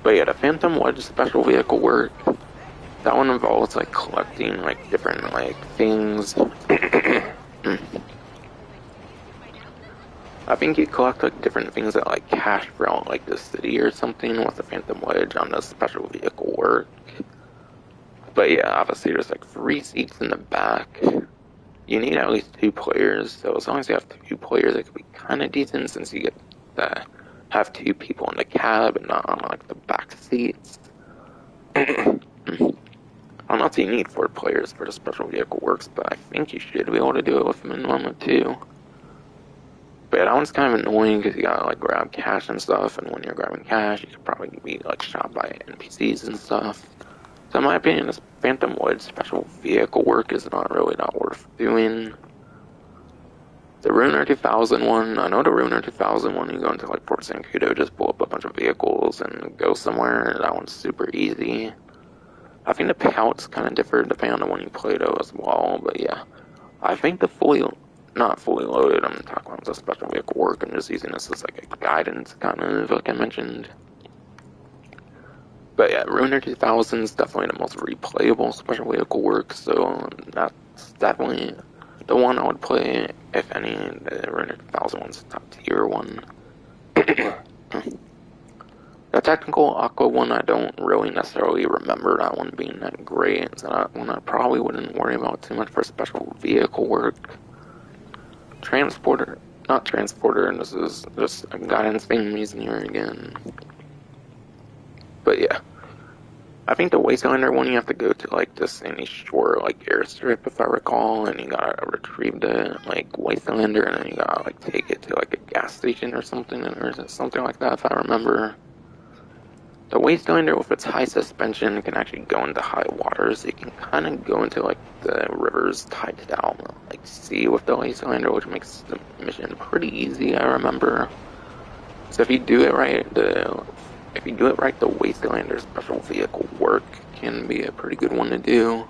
But yeah, the Phantom Wedge special vehicle work, that one involves like collecting like different like things. I think you collect like different things that like cash throughout like the city or something with the Phantom Wedge on the special vehicle work. But yeah, obviously there's like 3 seats in the back. You need at least 2 players, so as long as you have 2 players, it could be kind of decent since you get to have 2 people in the cab and not on like the back seats. I'm not saying you need 4 players for the special vehicle works, but I think you should be able to do it with a minimum of 2. But yeah, that one's kind of annoying because you gotta like grab cash and stuff, and when you're grabbing cash, you could probably be like shot by NPCs and stuff. So in my opinion, this Phantom Wedge special vehicle work is not really that worth doing. The Ruiner 2000 one, I know the Ruiner 2000 one, you go into like Port Sancudo, just pull up a bunch of vehicles and go somewhere. That one's super easy. I think the payouts kind of differ depending on the one you play though as well, but yeah. I think the not fully loaded, I'm talking about the special vehicle work, I'm just using this as like a guidance kind of, like I mentioned. But yeah, Ruiner 2000 is definitely the most replayable special vehicle work, so that's definitely the one I would play, if any. The Ruiner 2000 one's the top tier one. The Technical Aqua one, I don't really necessarily remember that one being that great, so that one I probably wouldn't worry about too much for special vehicle work. Not Transporter, this is just a guidance thing I'm using here again. But yeah. I think the Wastelander one, you have to go to like the Sandy Shore like airstrip if I recall, and you gotta retrieve the like Wastelander, and then you gotta like take it to like a gas station or something, or something like that if I remember. The Wastelander with its high suspension can actually go into high waters. You can kind of go into like the rivers tied down like sea with the Wastelander, which makes the mission pretty easy, I remember. So if you do it right, the Wastelander special vehicle work can be a pretty good one to do.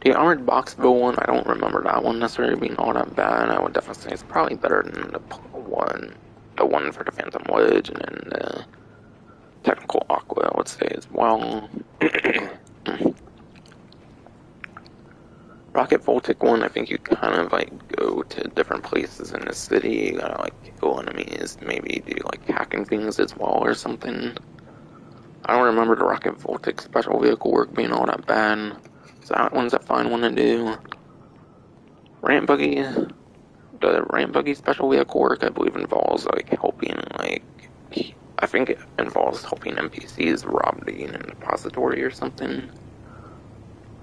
The Armored Boxville one, I don't remember that one necessarily being all that bad. I would definitely say it's probably better than the one for the Phantom Wedge, and then the Technical Aqua, I would say as well. Rocket Voltic one, I think you kind of like go to different places in the city. You gotta like kill enemies, maybe do like hacking things as well or something. I don't remember the Rocket Voltic special vehicle work being all that bad, so that one's a fine one to do. Ramp Buggy, the Ramp Buggy special vehicle work I believe involves like helping I think it involves helping NPCs rob the Union Depository or something.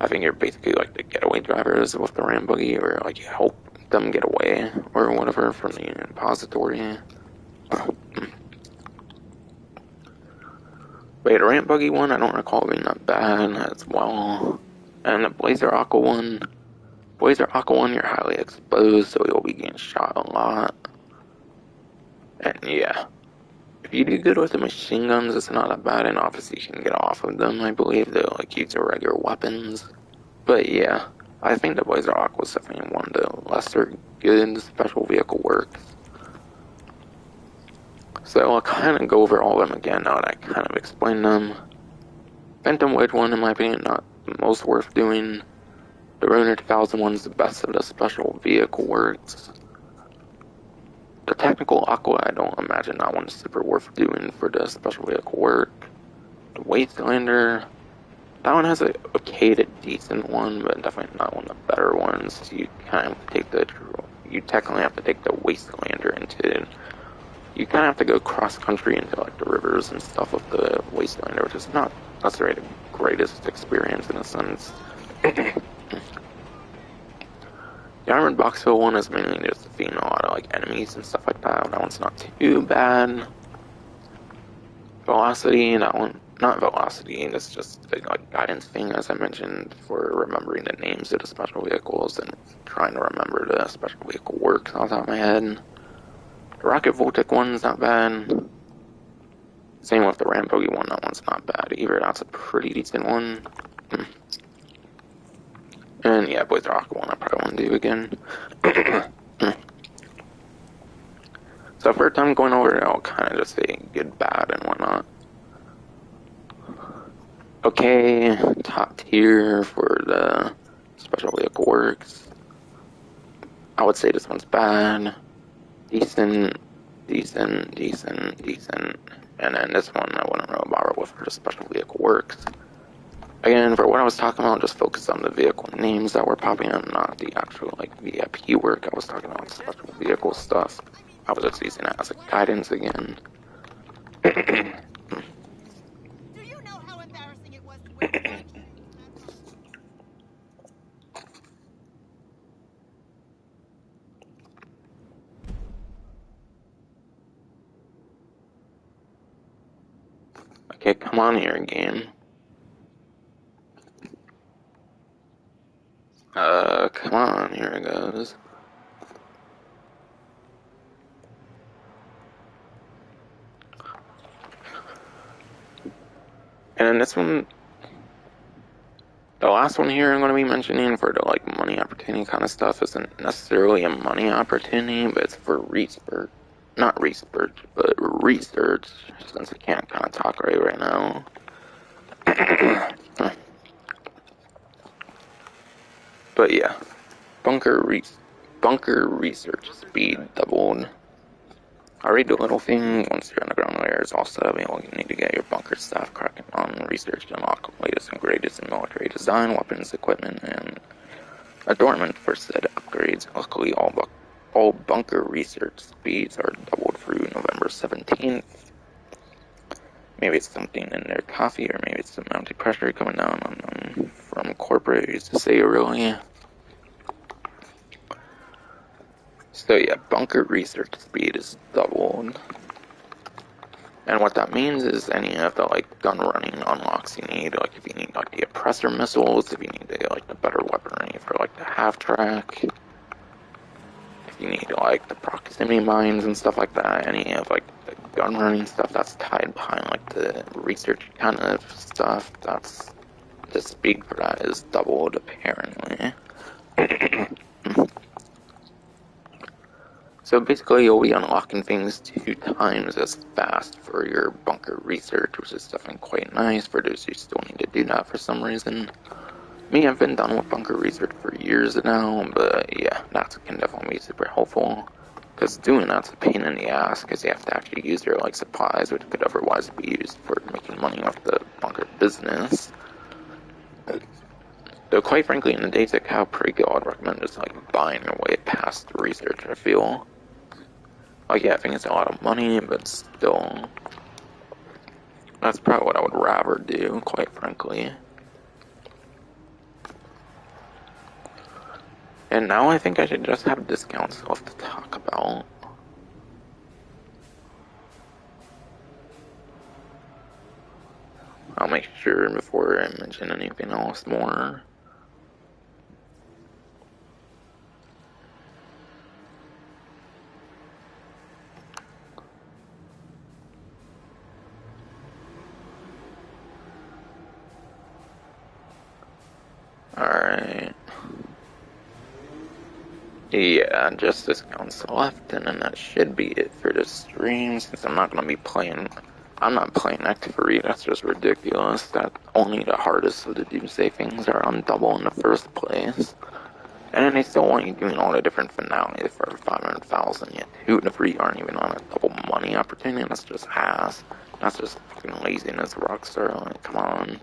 I think you're basically like the getaway drivers with the Ram Buggy, or like you help them get away or whatever from the Union Depository. But the Ram Buggy one, I don't recall being that bad as well. And the Blazer Aqua one, Boys are Aqua 1, you're highly exposed, so you'll be getting shot a lot. And yeah, if you do good with the machine guns, it's not that bad, and obviously you can get off of them, I believe. They'll like use your regular weapons. But yeah, I think the Boys are Aqua is definitely one of the lesser good special vehicle works. So I'll kind of go over all of them again now that I kind of explained them. Phantom Wedge one, in my opinion, not the most worth doing. The Ruiner 2000 one's the best of the special vehicle works. The Technical Aqua, I don't imagine that one's super worth doing for the special vehicle work. The Wastelander, that one has a okay to decent one, but definitely not one of the better ones. You kind of take you technically have to take the Wastelander into. You kind of have to go cross country into like the rivers and stuff with the Wastelander, which is not necessarily the greatest experience in a sense. The Armored Boxhill one is mainly just defeating a lot of like enemies and stuff like that. That one's not too bad. Velocity, that one, not velocity, that's just a like guidance thing, as I mentioned, for remembering the names of the special vehicles and trying to remember the special vehicle works off the top of my head. The Rocket Voltic one's not bad. Same with the Rambogi one, that one's not bad either. That's a pretty decent one. And yeah, Boys are Aqua one I probably want to do again. So first time going over it, I'll kind of just say good, bad, and whatnot. Okay, top tier for the special vehicle works. I would say this one's bad. Decent, decent, decent, decent. And then this one I wouldn't really bother with for the special vehicle works. Again, for what I was talking about, just focus on the vehicle names that were popping up, not the actual like VIP work. I was talking about special vehicle stuff. I was just using it as a guidance again. Do you know how embarrassing it was to wait lunch? Okay, come on here, game. Come on, here it goes. And this one, the last one here I'm going to be mentioning for the like money opportunity kind of stuff isn't necessarily a money opportunity, but it's for research. Not research, but research, since I can't kind of talk right now. But yeah, bunker research speed doubled. I read the little thing. Once your underground layer is all set up, you'll need to get your bunker staff cracking on research to unlock the latest and greatest in military design, weapons, equipment, and adornment for said upgrades. Luckily, all bunker research speeds are doubled through November 17th. Maybe it's something in their coffee, or maybe it's some mounting pressure coming down on them from corporate, who's to say really. So yeah, bunker research speed is doubled. And what that means is any of the like gun running unlocks you need, like if you need like the oppressor missiles, if you need like the better weaponry for like the half track, if you need like the proximity mines and stuff like that, any of like the gun running stuff that's tied behind like the research kind of stuff, that's the speed for that is doubled apparently. So basically you'll be unlocking things 2 times as fast for your bunker research, which is definitely quite nice for those who still need to do that for some reason. Me, I've been done with bunker research for years now, but yeah, that can definitely be super helpful. Because doing that's a pain in the ass, because you have to actually use your like supplies, which could otherwise be used for making money off the bunker business. Though quite frankly, in the days at Cal Pre-Go, I'd recommend just like buying your way past research, I feel. Like, yeah, I think it's a lot of money, but still, that's probably what I would rather do, quite frankly. And now I think I should just have discounts left to talk about. I'll make sure before I mention anything else more. Yeah, just discounts left, and then that should be it for the stream, since I'm not playing Act 3, that's just ridiculous, that only the hardest of the Doomsday things are on double in the first place. And then they still want you doing all the different finales for 500,000, yet 2 and 3 aren't even on a double money opportunity. That's just ass. That's just fucking laziness, Rockstar. Like, come on.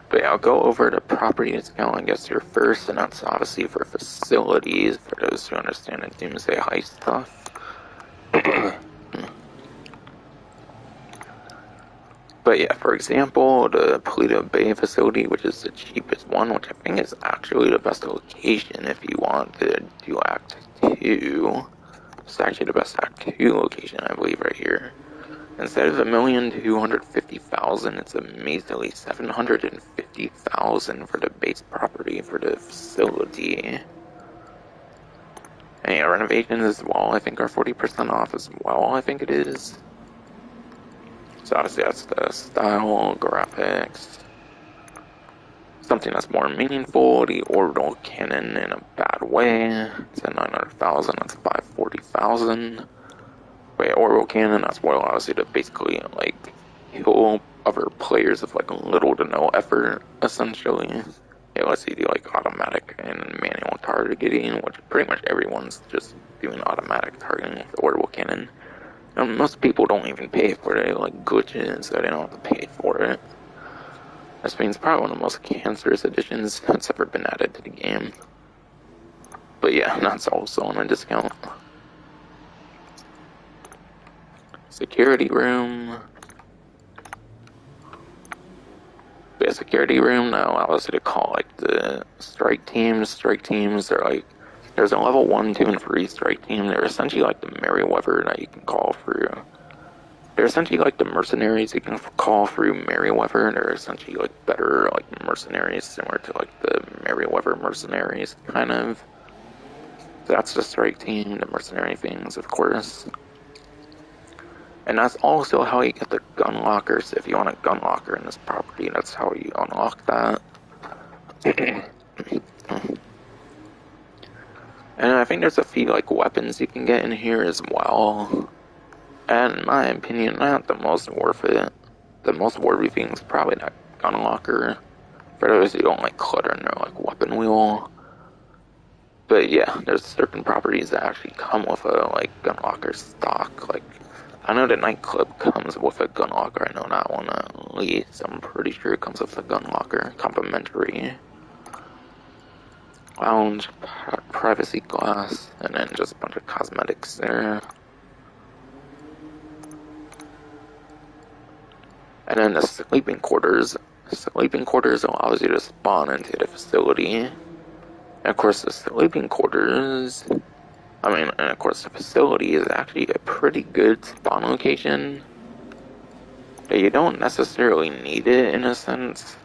But yeah, I'll go over the property discount, I guess, here first, and that's obviously for facilities, for those who understand the Doomsday heist stuff. But yeah, for example, the Polito Bay facility, which is the cheapest one, which I think is actually the best location if you want to do Act 2. It's actually the best Act 2 location, I believe, right here. Instead of 1,250,000, it's a measly 750,000 for the base property for the facility. And yeah, renovations as well, I think, are 40% off as well, I think it is. So obviously that's the style, graphics. Something that's more meaningful, the orbital cannon in a bad way. It's at 900,000, that's 540,000. But yeah, orbital cannon, that's what allows you to basically, like, kill other players with, like, little to no effort, essentially. It lets you do, like, automatic and manual targeting, which pretty much everyone's just doing automatic targeting with the orbital cannon. And most people don't even pay for it, like glitches, so they don't have to pay for it. This means probably one of the most cancerous additions that's ever been added to the game. But yeah, that's also on a discount. Security room. But yeah, security room now allows you to call like the strike teams. Strike teams are like, there's a level 1, 2, and 3 strike team. They're essentially like the Merryweather that you can call through. They're essentially like the mercenaries you can call through Merryweather. They're essentially like better like mercenaries, similar to like the Merryweather mercenaries, kind of. So that's the strike team, the mercenary things, of course. And that's also how you get the gun lockers. If you want a gun locker in this property, that's how you unlock that. And I think there's a few like weapons you can get in here as well. And in my opinion, not the most worth it. The most worthy thing is probably that gun locker. For those who don't like clutter in their like weapon wheel. But yeah, there's certain properties that actually come with a like gun locker stock. Like I know the nightclub comes with a gun locker. I know that one at least. I'm pretty sure it comes with a gun locker, complimentary. Lounge, privacy glass, and then just a bunch of cosmetics there. And then the sleeping quarters. Sleeping quarters allows you to spawn into the facility. And of course, the sleeping quarters, and of course, the facility is actually a pretty good spawn location. You don't necessarily need it in a sense.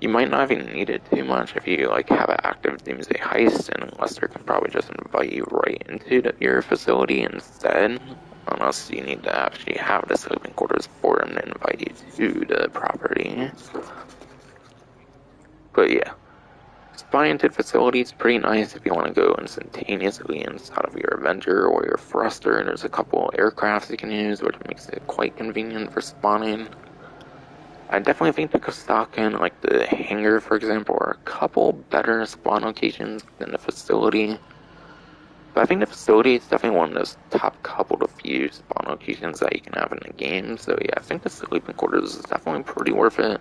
You might not even need it too much if you like have an active Doomsday heist, and Lester can probably just invite you right into your facility instead. Unless you need to actually have the sleeping quarters for him to invite you to the property. But yeah. Spawning into the facility is pretty nice if you want to go instantaneously inside of your Avenger or your Thruster. There's a couple aircrafts you can use, which makes it quite convenient for spawning. I definitely think the Kostaka and like the hangar, for example, are a couple better spawn locations than the facility. But I think the facility is definitely one of those top couple to few spawn locations that you can have in the game. So yeah, I think the sleeping quarters is definitely pretty worth it.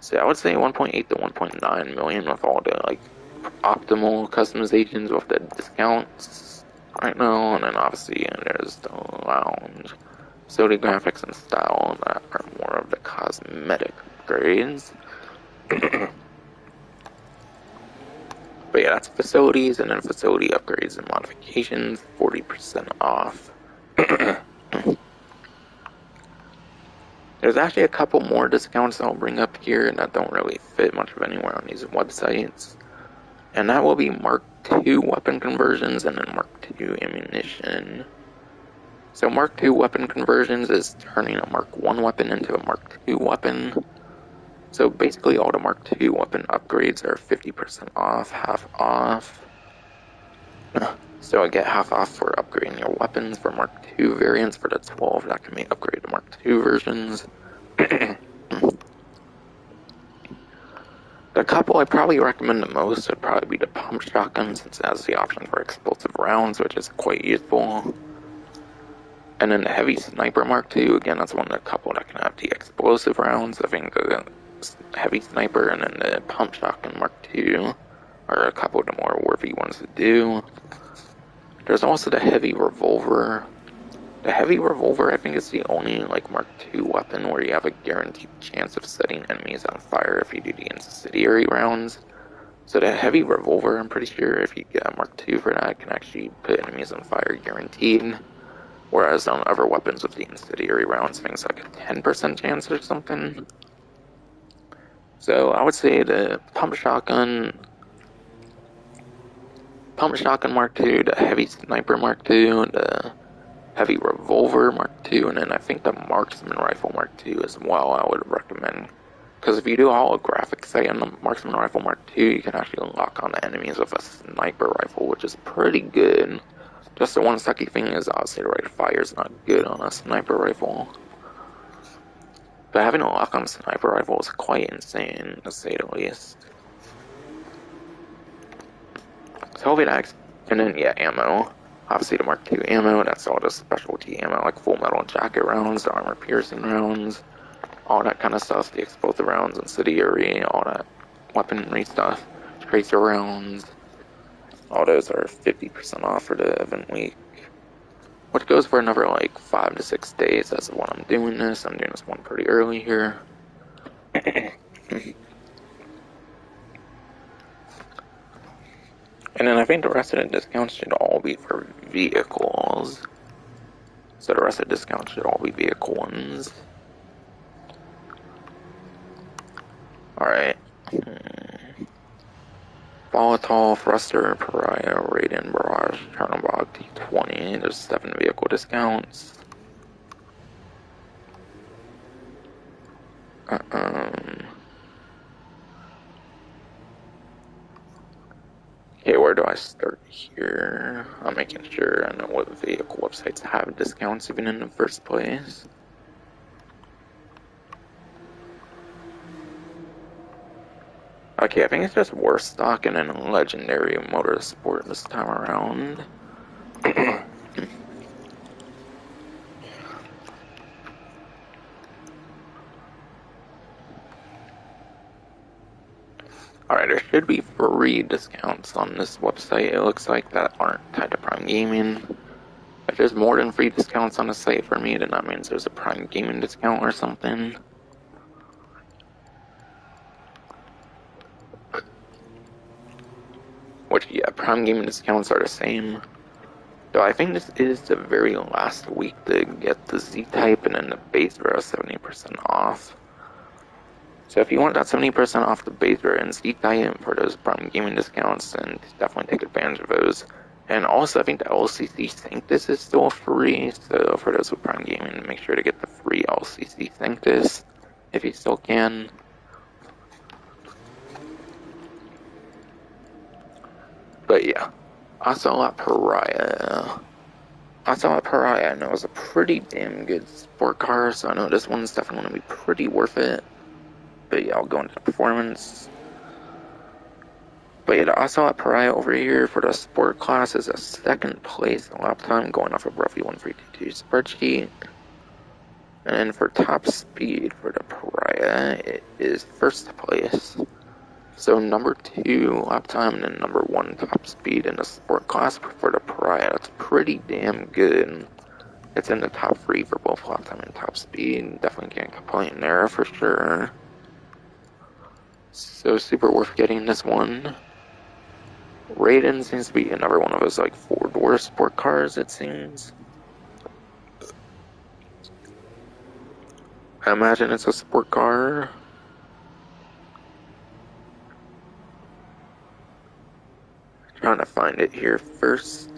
So I would say 1.8 to 1.9 million with all the like optimal customizations with the discounts right now, and then obviously there's the lounge, facility graphics and style that are more of the cosmetic upgrades. But yeah, that's facilities, and then facility upgrades and modifications, 40% off. There's actually a couple more discounts I'll bring up here that don't really fit much of anywhere on these websites. And that will be Mark II weapon conversions and then Mark II ammunition. So Mark II weapon conversions is turning a Mark I weapon into a Mark II weapon. So basically all the Mark II weapon upgrades are 50% off, half off. So I get half off for upgrading your weapons for Mark II variants for the 12 that can be upgraded to Mark II versions. The couple I probably recommend the most would probably be the pump shotgun, since it has the option for explosive rounds, which is quite useful. And then the heavy sniper Mark II, again, that's one of the couple that can have the explosive rounds. I think the heavy sniper and then the pump shotgun Mark II are a couple of the more worthy ones to do. There's also the heavy revolver. The heavy revolver, I think, is the only Mark II weapon where you have a guaranteed chance of setting enemies on fire if you do the incendiary rounds. So the heavy revolver, I'm pretty sure if you get a Mark II for that, can actually put enemies on fire guaranteed. Whereas on other weapons with the incendiary rounds, things like a 10% chance or something. So I would say the pump shotgun Mark II, the heavy sniper Mark II, the heavy revolver Mark II, and then I think the marksman rifle Mark II as well I would recommend. Because if you do a holographic sight on the marksman rifle Mark II, you can actually lock on the enemies with a sniper rifle, which is pretty good. Just the one sucky thing is obviously the rate of fire is not good on a sniper rifle. But having a lock on a sniper rifle is quite insane, to say the least. So hopefully that, and then yeah, ammo. Obviously the Mark II ammo, that's all the specialty ammo, like full metal jacket rounds, the armor piercing rounds, all that kind of stuff, the explosive rounds, incendiary, all that weaponry stuff, tracer rounds. All those are 50% off for the event week, which goes for another 5 to 6 days. That's when I'm doing this. I'm doing this one pretty early here. And then I think the rest of the discounts should all be for vehicles. So the rest of the discounts should all be vehicle ones. Alright. Volatile, Thruster, Pariah, Raiden, Barrage, Chernobog, T20. There's 7 vehicle discounts. Okay, where do I start here? I'm making sure I know what vehicle websites have discounts even in the first place. Okay, I think it's just Warstock and then Legendary Motorsport this time around. Alright, there should be free discounts on this website, it looks like, that aren't tied to Prime Gaming. If there's more than free discounts on the site for me, then that means there's a Prime Gaming discount or something. Which, yeah, Prime Gaming discounts are the same. Though I think this is the very last week to get the Z-Type and then the base Rare 70% off. So if you want that 70% off the base Rare and Z-Type for those Prime Gaming discounts, then definitely take advantage of those. And also, I think the LCC Sanctus is still free, so for those with Prime Gaming, make sure to get the free LCC Sanctus, if you still can. But yeah, Ocelot Pariah. Ocelot Pariah, I know, is a pretty damn good sport car, so I know this one's definitely going to be pretty worth it. But yeah, I'll go into the performance. But yeah, the Ocelot Pariah over here for the sport class is a second place lap time, going off of roughly 132 spreadsheet. And then for top speed for the Pariah, it is first place. So number 2 lap time and then number 1 top speed in the sport class for the Pariah. That's pretty damn good. It's in the top 3 for both lap time and top speed. Definitely can't complain there for sure. So super worth getting this one. Raiden seems to be another one of those 4-door sport cars, it seems. I imagine it's a sport car. Trying to find it here first.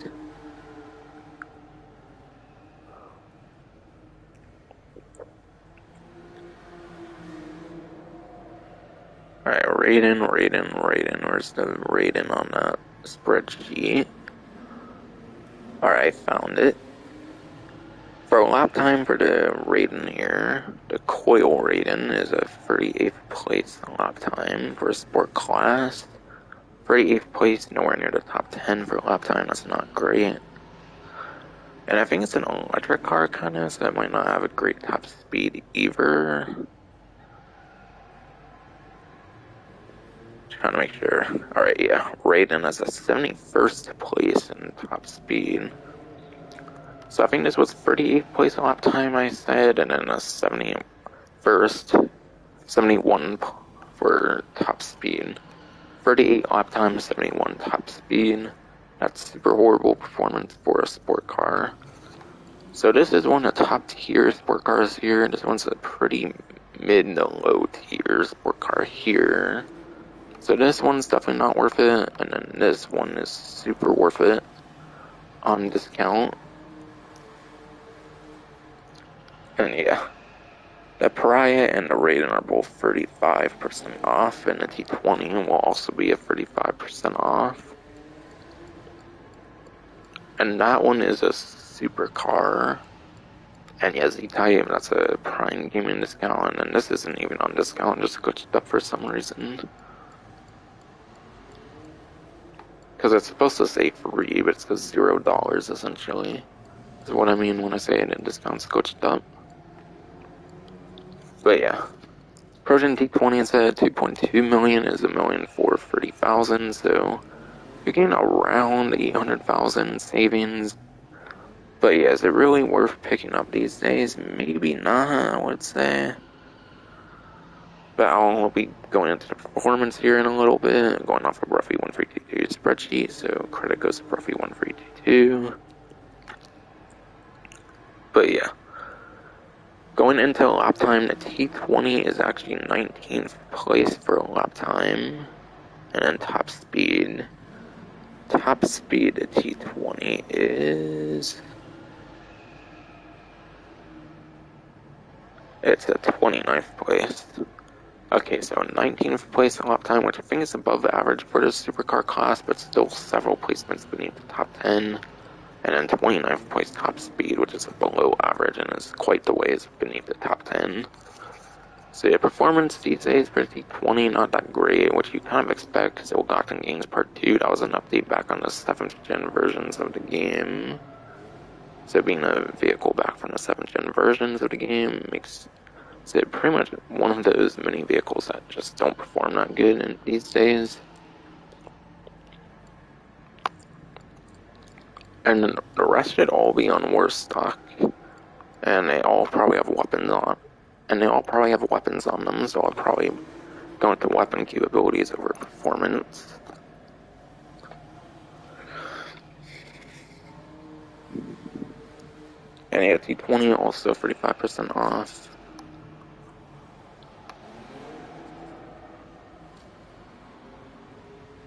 Alright, Raiden. Where's the Raiden on that spreadsheet? Alright, found it. For lap time for the Raiden here, the Coil Raiden is a 38th place lap time for a sport class. 38th place, nowhere near the top 10 for lap time, that's not great. And I think it's an electric car kinda, so it might not have a great top speed either. Trying to make sure. Alright, yeah. Raiden has a 71st place in top speed. So I think this was 38th place lap time, I said, and then a 71st, 71 for top speed. 38 lap time, 71 top speed. That's super horrible performance for a sport car. So this is one of the top tier sport cars here. This one's a pretty mid to low tier sport car here. So this one's definitely not worth it, and then this one is super worth it on discount. And yeah, the Pariah and the Raiden are both 35% off, and the T20 will also be at 35% off. And that one is a supercar. And yeah, Z-Type, that's a Prime Gaming discount, and this isn't even on discount, just glitched up for some reason. Because it's supposed to say free, but it says $0 essentially. Is what I mean when I say it in discounts glitched up. But yeah, Progen T20 is at 2.2 million, is $1,430,000, so you're getting around 800,000 savings. But yeah, is it really worth picking up these days? Maybe not, I would say. But I'll be going into the performance here in a little bit, going off of roughly 1322 spreadsheet, so credit goes to roughly 1322. But yeah, going into lap time, the T20 is actually 19th place for lap time, and then top speed, the T20 is, it's at 29th place. Okay, so 19th place in lap time, which I think is above average for the supercar class, but still several placements beneath the top 10. And then 29th place top speed, which is below average and is quite the ways beneath the top 10. So yeah, performance these days for T20, not that great, which you kind of expect, because Ill-Gotten Gains Part 2, that was an update back on the 7th gen versions of the game. So being a vehicle back from the 7th gen versions of the game makes it pretty much one of those many vehicles that just don't perform that good in these days. And then the rest should all be on worse stock. And they all probably have weapons on. them, so I'll probably go into weapon capabilities over performance. And yeah, T20 also 35% off.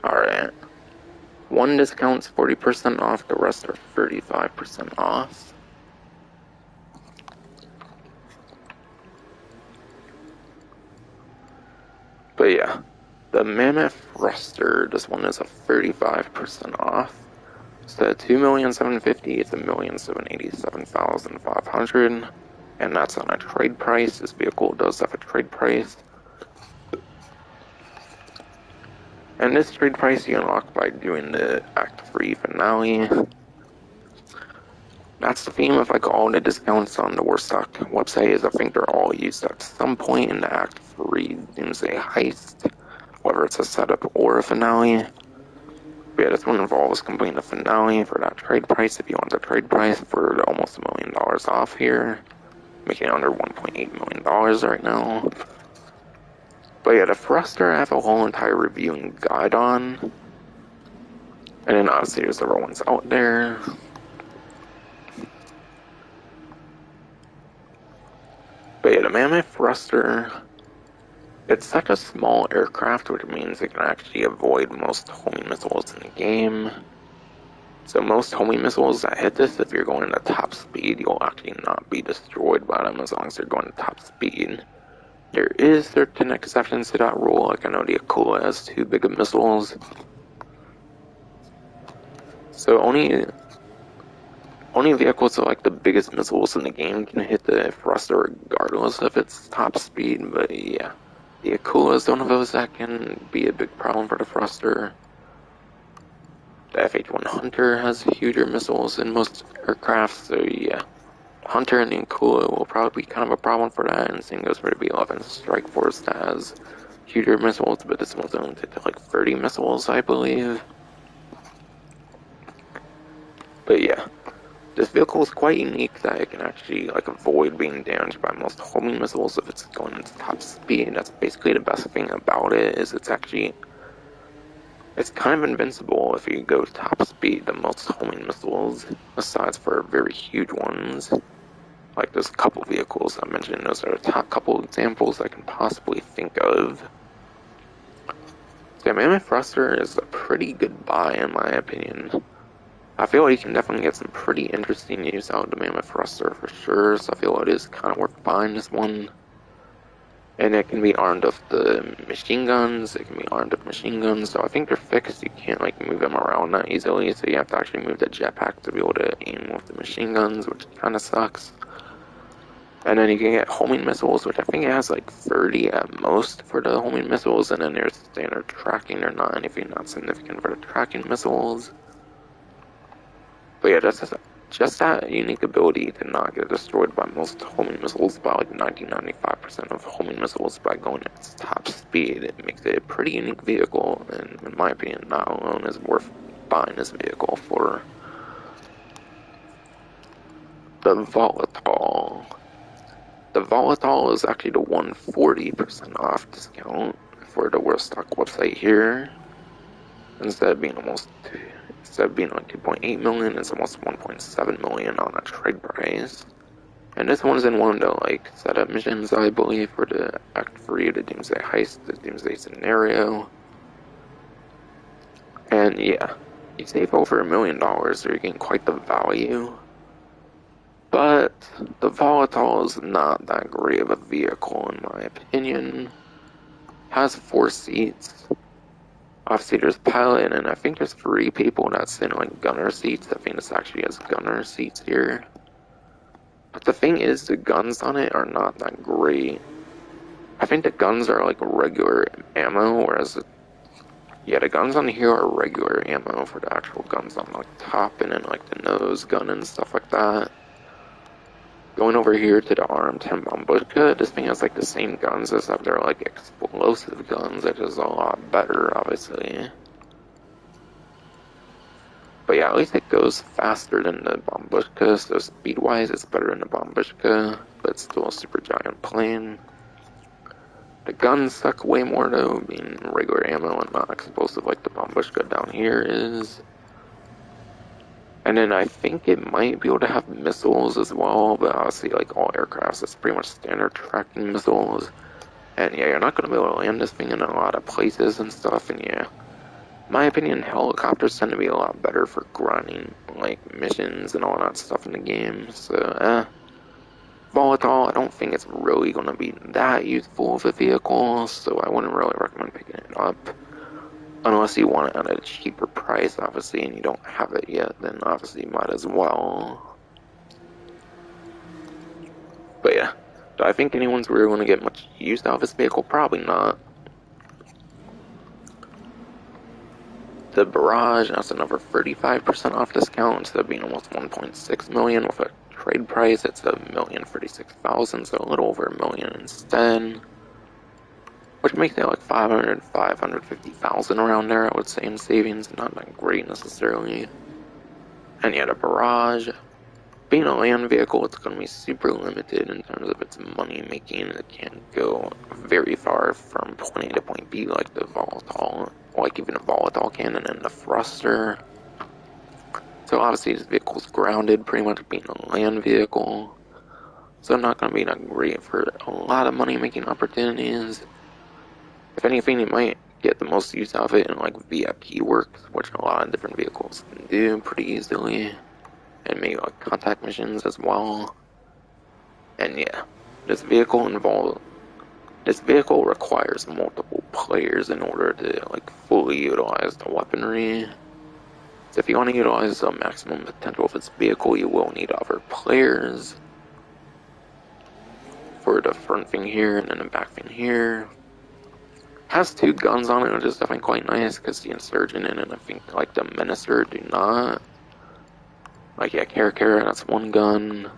Alright. One discount's 40% off, the rest are 35% off. But yeah, the Mammoth Thruster, this one is a 35% off. So $2,750,000 is $1,787,500, and that's on a trade price. This vehicle does have a trade price. And this trade price you unlock by doing the Act 3 finale. That's the theme of like all the discounts on the Warstock website, is I think they're all used at some point in the Act 3 Doomsday heist, whether it's a setup or a finale. But yeah, this one involves completing the finale for that trade price if you want the trade price for almost $1 million off here, making it under $1.8 million right now. But yeah, the Thruster I have a whole entire reviewing guide on. And then obviously there's other ones out there. But yeah, the Mammoth Thruster It's such a small aircraft, which means it can actually avoid most homing missiles in the game. So most homing missiles that hit this, if you're going at top speed, you'll actually not be destroyed by them as long as you're going at top speed. There is certain exceptions to that rule, like I know the Akula has too big of missiles. So only vehicles with like the biggest missiles in the game can hit the thruster regardless of its top speed, but yeah. The Akula is one of those that can be a big problem for the thruster. The F-H-1 Hunter has huger missiles than most aircraft, so yeah. Hunter and the Akula will probably be kind of a problem for that, and same goes for the B-11 Strike Force that has huger missiles, but this one's limited to like 30 missiles, I believe. But yeah, this vehicle is quite unique that it can actually like avoid being damaged by most homing missiles if it's going into top speed. That's basically the best thing about it, is it's kind of invincible if you go top speed to most homing missiles, aside for very huge ones. Like those couple vehicles I mentioned, those are the top couple examples I can possibly think of. The Mammoth Thruster is a pretty good buy in my opinion. I feel like you can definitely get some pretty interesting use out of the Mammoth Thruster for sure, so I feel it is kind of worth buying this one. And it can be armed with the machine guns, it can be armed with machine guns, so I think they're fixed, you can't like move them around that easily, so you have to actually move the jetpack to be able to aim with the machine guns, which kind of sucks. And then you can get homing missiles, which I think it has like 30 at most for the homing missiles, and then there's standard tracking, or not anything not significant for the tracking missiles. But yeah, just that unique ability to not get destroyed by most homing missiles by like 90-95% of homing missiles by going at its top speed, it makes it a pretty unique vehicle, and in my opinion, not alone is worth buying this vehicle for. The Volatile. The Volatile is actually the 140% off discount for the Warstock website here. Instead of being like 2.8 million, it's almost 1.7 million on a trade price. And this one's in one of the like setup missions, I believe, for the Act 3, the Doomsday heist, the Doomsday scenario. And yeah, you save over $1 million, so you're getting quite the value. But the Volatile is not that great of a vehicle in my opinion. Has 4 seats. Obviously there's pilot, and I think there's 3 people that sit in like gunner seats. I think this actually has gunner seats here. But the thing is, the guns on it are not that great. I think the guns are like regular ammo, whereas the guns on here are regular ammo for the actual guns on like top and then like the nose gun and stuff like that. Going over here to the RM-10 Bombushka, this thing has like the same guns except they're like explosive guns, which is a lot better, obviously. But yeah, at least it goes faster than the Bombushka, so speed-wise it's better than the Bombushka, but it's still a super giant plane. The guns suck way more though, being regular ammo and not explosive like the Bombushka down here is. And then I think it might be able to have missiles as well, but obviously like all aircrafts, it's pretty much standard tracking missiles. And yeah, you're not going to be able to land this thing in a lot of places and stuff, and yeah. In my opinion, helicopters tend to be a lot better for grinding like missions and all that stuff in the game, so Volatile, I don't think it's really going to be that useful of a vehicle, so I wouldn't really recommend picking it up. Unless you want it at a cheaper price, obviously, and you don't have it yet, then obviously you might as well. But yeah, do I think anyone's really going to get much use out of this vehicle? Probably not. The Barrage, that's another 35% off discount, instead of being almost 1.6 million with a trade price, it's $1,036,000, so a little over $1 million instead. Which makes it like 550,000 around there, I would say, in savings. Not that great necessarily. And yeah, the Barrage, being a land vehicle, it's going to be super limited in terms of its money making. It can't go very far from point A to point B like the Volatile, like even a Volatile can, and then the Thruster. So obviously this vehicle's grounded, pretty much being a land vehicle. So not going to be that great for a lot of money making opportunities. If anything, you might get the most use out of it in like VIP works, which a lot of different vehicles can do pretty easily, and maybe like contact missions as well. And yeah, this vehicle requires multiple players in order to like fully utilize the weaponry. So if you want to utilize the maximum potential of this vehicle, you will need other players. For the front thing here and then the back thing here. Has 2 guns on it, which is definitely quite nice because the Insurgent and I think like the Menacer do not. Like yeah, Kara, that's 1 gun.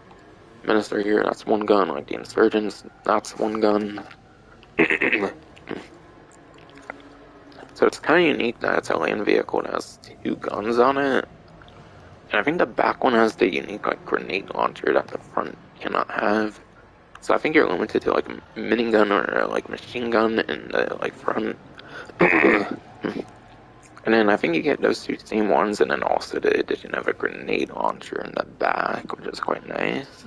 Menacer here, that's 1 gun. Like the Insurgents, that's 1 gun. So it's kind of unique that it's a land vehicle that has 2 guns on it. And I think the back one has the unique like grenade launcher that the front cannot have. So I think you're limited to like minigun or like machine gun in the like front. And then I think you get those 2 same ones, and then also the addition of a grenade launcher in the back, which is quite nice.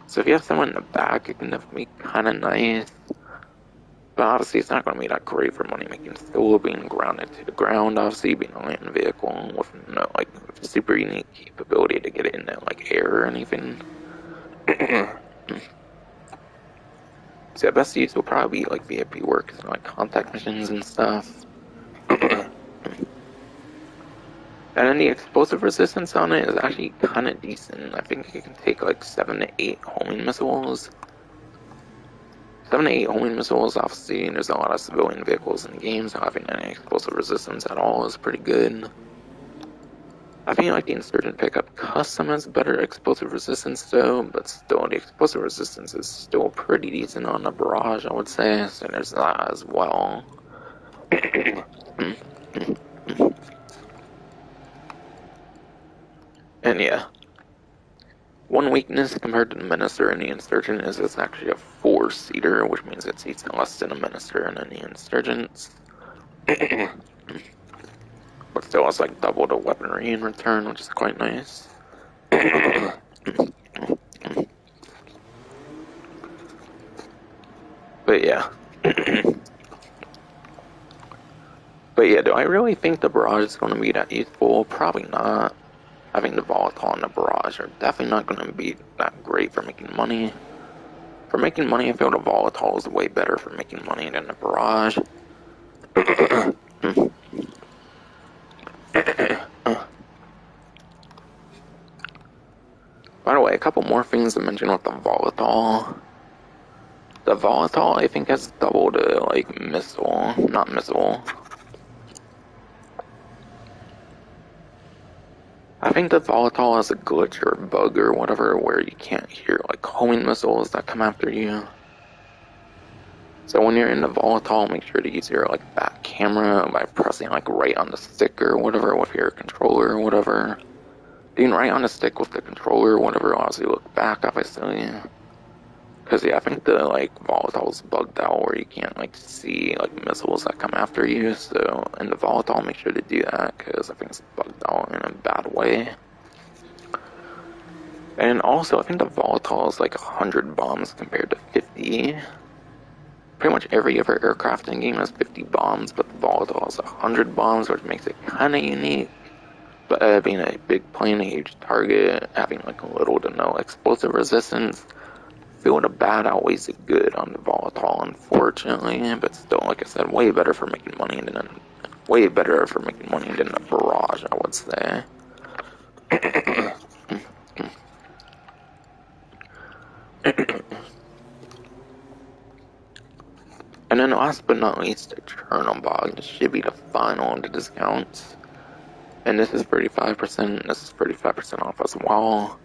So if you have someone in the back, it can definitely be kind of nice. But obviously it's not going to be that great for money making. Still being grounded to the ground, obviously being a land vehicle with no like super unique capability to get it in like air or anything. So the best use will probably be like VIP work, and like contact missions and stuff. And then the explosive resistance on it is actually kind of decent. I think it can take like 7 to 8 homing missiles. 7 to 8 homing missiles, obviously, there's a lot of civilian vehicles in the game, so having any explosive resistance at all is pretty good. I think like the Insurgent pickup custom has better explosive resistance though, but still the explosive resistance is still pretty decent on the Barrage, I would say, so there's that as well. And yeah, one weakness compared to the Menacer and the Insurgent is it's actually a 4-seater, which means it seats less than a Menacer and the Insurgents. But still has like double the weaponry in return, which is quite nice. But yeah. But yeah, do I really think the Barrage is going to be that useful? Probably not. Having the Volatile and the Barrage are definitely not going to be that great for making money. For making money, I feel the Volatile is way better for making money than the Barrage. By the way, a couple more things to mention with the Volatile. The Volatile, I think, has double the, like, missile. Not missile. I think the Volatile has a glitch or a bug or whatever where you can't hear, like, homing missiles that come after you. So when you're in the Volatile, make sure to use your, like, back camera by pressing, like, right on the stick or whatever with your controller or whatever. Being right on the stick with the controller or whatever allows you to look back, obviously. Because, yeah, I think the, like, Volatile's bugged out where you can't, like, see, like, missiles that come after you. So, in the Volatile, make sure to do that, because I think it's bugged out in a bad way. And also, I think the Volatile is, like, 100 bombs compared to 50. Pretty much every other aircraft in the game has 50 bombs, but the Volatile has 100 bombs, which makes it kind of unique. But being a big plane, a huge target, having, like, little to no explosive resistance, feel the bad outweighs the good on the Volatile, unfortunately, but still, like I said, way better for making money than the Barrage, I would say. And then last but not least, the Chernobog. This should be the final of the discounts. And this is 35%, and this is 35% off as well.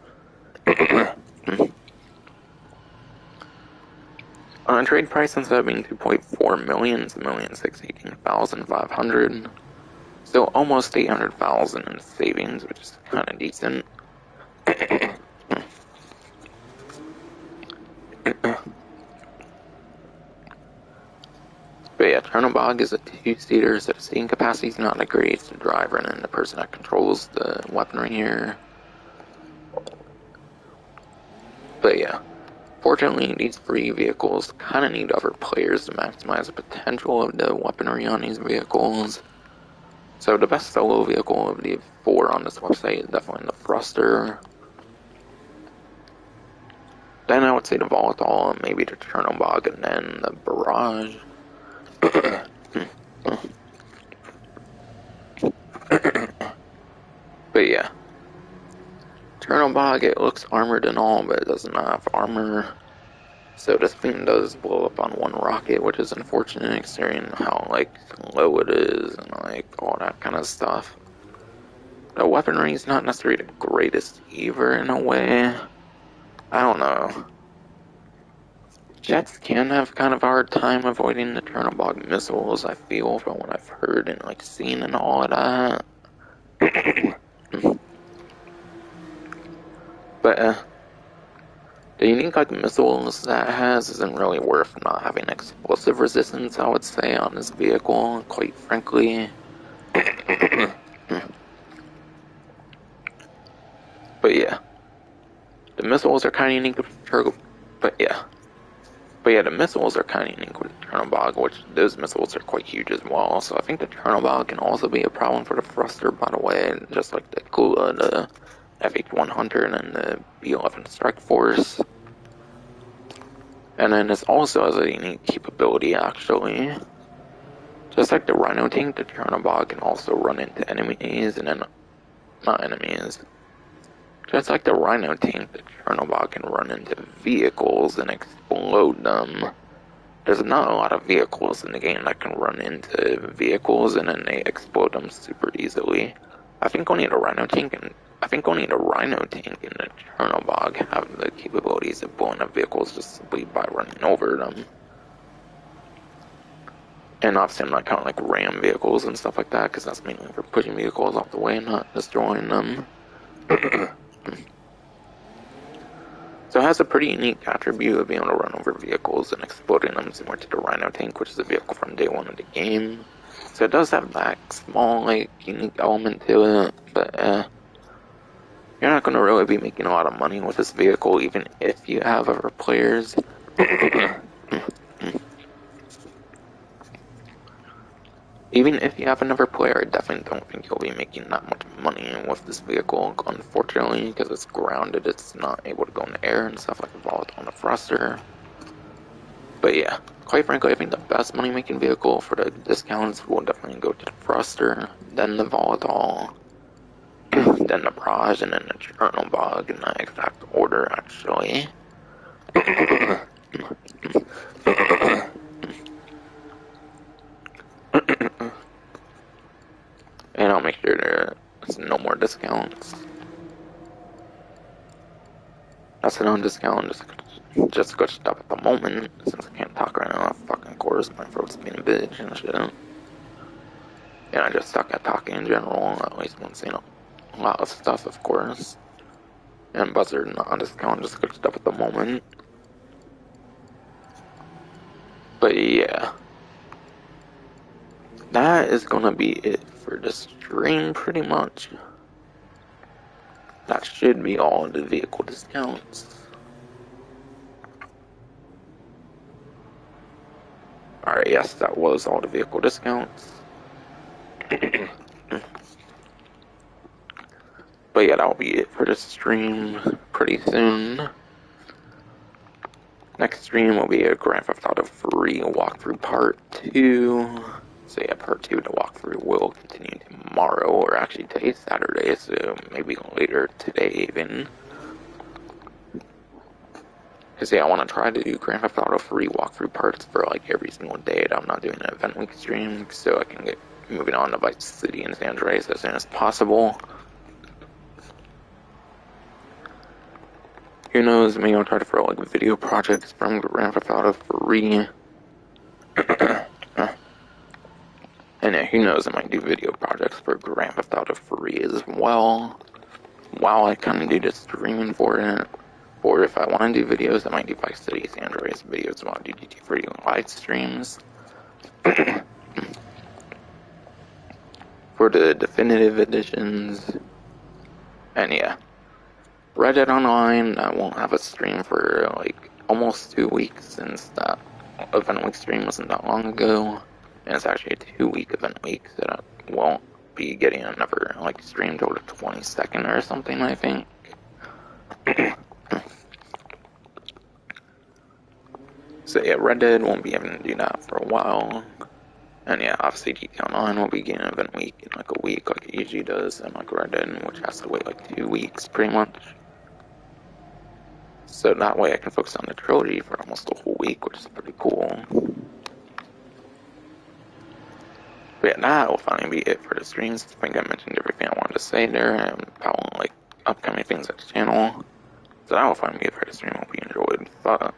Trade price instead of being 2.4 million, it's 1,618,500. So almost 800,000 in savings, which is kind of decent. But yeah, Chernobog is a 2-seater, so the seating capacity is not that great. It's the driver and then the person that controls the weaponry here. But yeah, Fortunately, these free vehicles kind of need other players to maximize the potential of the weaponry on these vehicles. So the best solo vehicle of the 4 on this website is definitely the Thruster. Then I would say the Volatile, and maybe the Chernobog, and then the Barrage. But yeah. Chernobog, it looks armored and all, but it does not have armor. So this thing does blow up on one rocket, which is unfortunate considering how, like, low it is and, like, all that kind of stuff. The weaponry is not necessarily the greatest either, in a way. I don't know. Jets can have kind of a hard time avoiding the Chernobog missiles, I feel, from what I've heard and, like, seen and all of that. But, the unique, like, missiles that it has isn't really worth not having explosive resistance, I would say, on this vehicle, quite frankly. But yeah. The missiles are kind of unique with the missiles are kind of unique with Chernobog, which those missiles are quite huge as well. So I think the Chernobog can also be a problem for the Thruster, by the way, just like the Kula, the FH-100, and the B-11 Strike Force. And then this also has a unique capability, actually. Just like the Rhino tank, the Chernobog can also run into enemies, and then, not enemies. Just like the Rhino tank, the Chernobog can run into vehicles and explode them. There's not a lot of vehicles in the game that can run into vehicles and then they explode them super easily. I think only the Rhino tank and the Chernobog have the capabilities of blowing up vehicles just simply by running over them. And obviously I'm not counting like ram vehicles and stuff like that, because that's mainly for pushing vehicles off the way and not destroying them. So it has a pretty unique attribute of being able to run over vehicles and exploding them, similar to the Rhino tank, which is a vehicle from day one of the game. So it does have that small, like, unique element to it, but you're not going to really be making a lot of money with this vehicle, even if you have other players. Even if you have another player, I definitely don't think you'll be making that much money with this vehicle, unfortunately, because it's grounded, it's not able to go in the air and stuff like the Volatile on the Thruster. But yeah, quite frankly, I think the best money-making vehicle for the discounts will definitely go to the Thruster, then the Volatile, then the Barrage, and then the Chernobog in that exact order, actually. And I'll make sure there's no more discounts. That's an on discount, just good stuff at the moment, since I can't talk right now, of course, my throat's being a bitch and shit. And I just suck at talking in general, at least when saying a lot of stuff, of course. And Buzzard not on discount, just good stuff at the moment. But yeah. That is gonna be it for the stream, pretty much. That should be all the vehicle discounts. Alright, yes, that was all the vehicle discounts. But yeah, that'll be it for the stream pretty soon. Next stream will be a Grand Theft Auto 3 walkthrough part 2. So yeah, part 2 of the walkthrough will continue tomorrow, or actually today's Saturday, so maybe later today even. Because yeah, I want to try to do Grand Theft Auto 3 walkthrough parts for like every single day that I'm not doing an event week stream, so I can get moving on to Vice City and San Andreas as soon as possible. Who knows, maybe I'll try to throw like video projects from Grand Theft Auto 3. And yeah, who knows, I might do video projects for Grand Theft Auto 3 as well. While I kind of do the streaming for it. Or if I want to do videos, I might do Vice City, San Andreas videos while I do GT3 live streams. For the definitive editions. And yeah. Red Dead Online, I won't have a stream for like almost 2 weeks since that event week stream wasn't that long ago. And it's actually a 2-week event week, so I won't be getting another like stream till the 22nd or something, I think. So yeah, Red Dead won't be able to do that for a while. And yeah, obviously GTA Online will be getting an event week in like a week like it usually does, and like Red Dead, which has to wait like 2 weeks pretty much. So that way I can focus on the trilogy for almost a whole week, which is pretty cool. But yeah, that will finally be it for the streams. I think I mentioned everything I wanted to say there, and about like upcoming things at the channel. So that will finally be it for the stream. Hope you enjoyed. But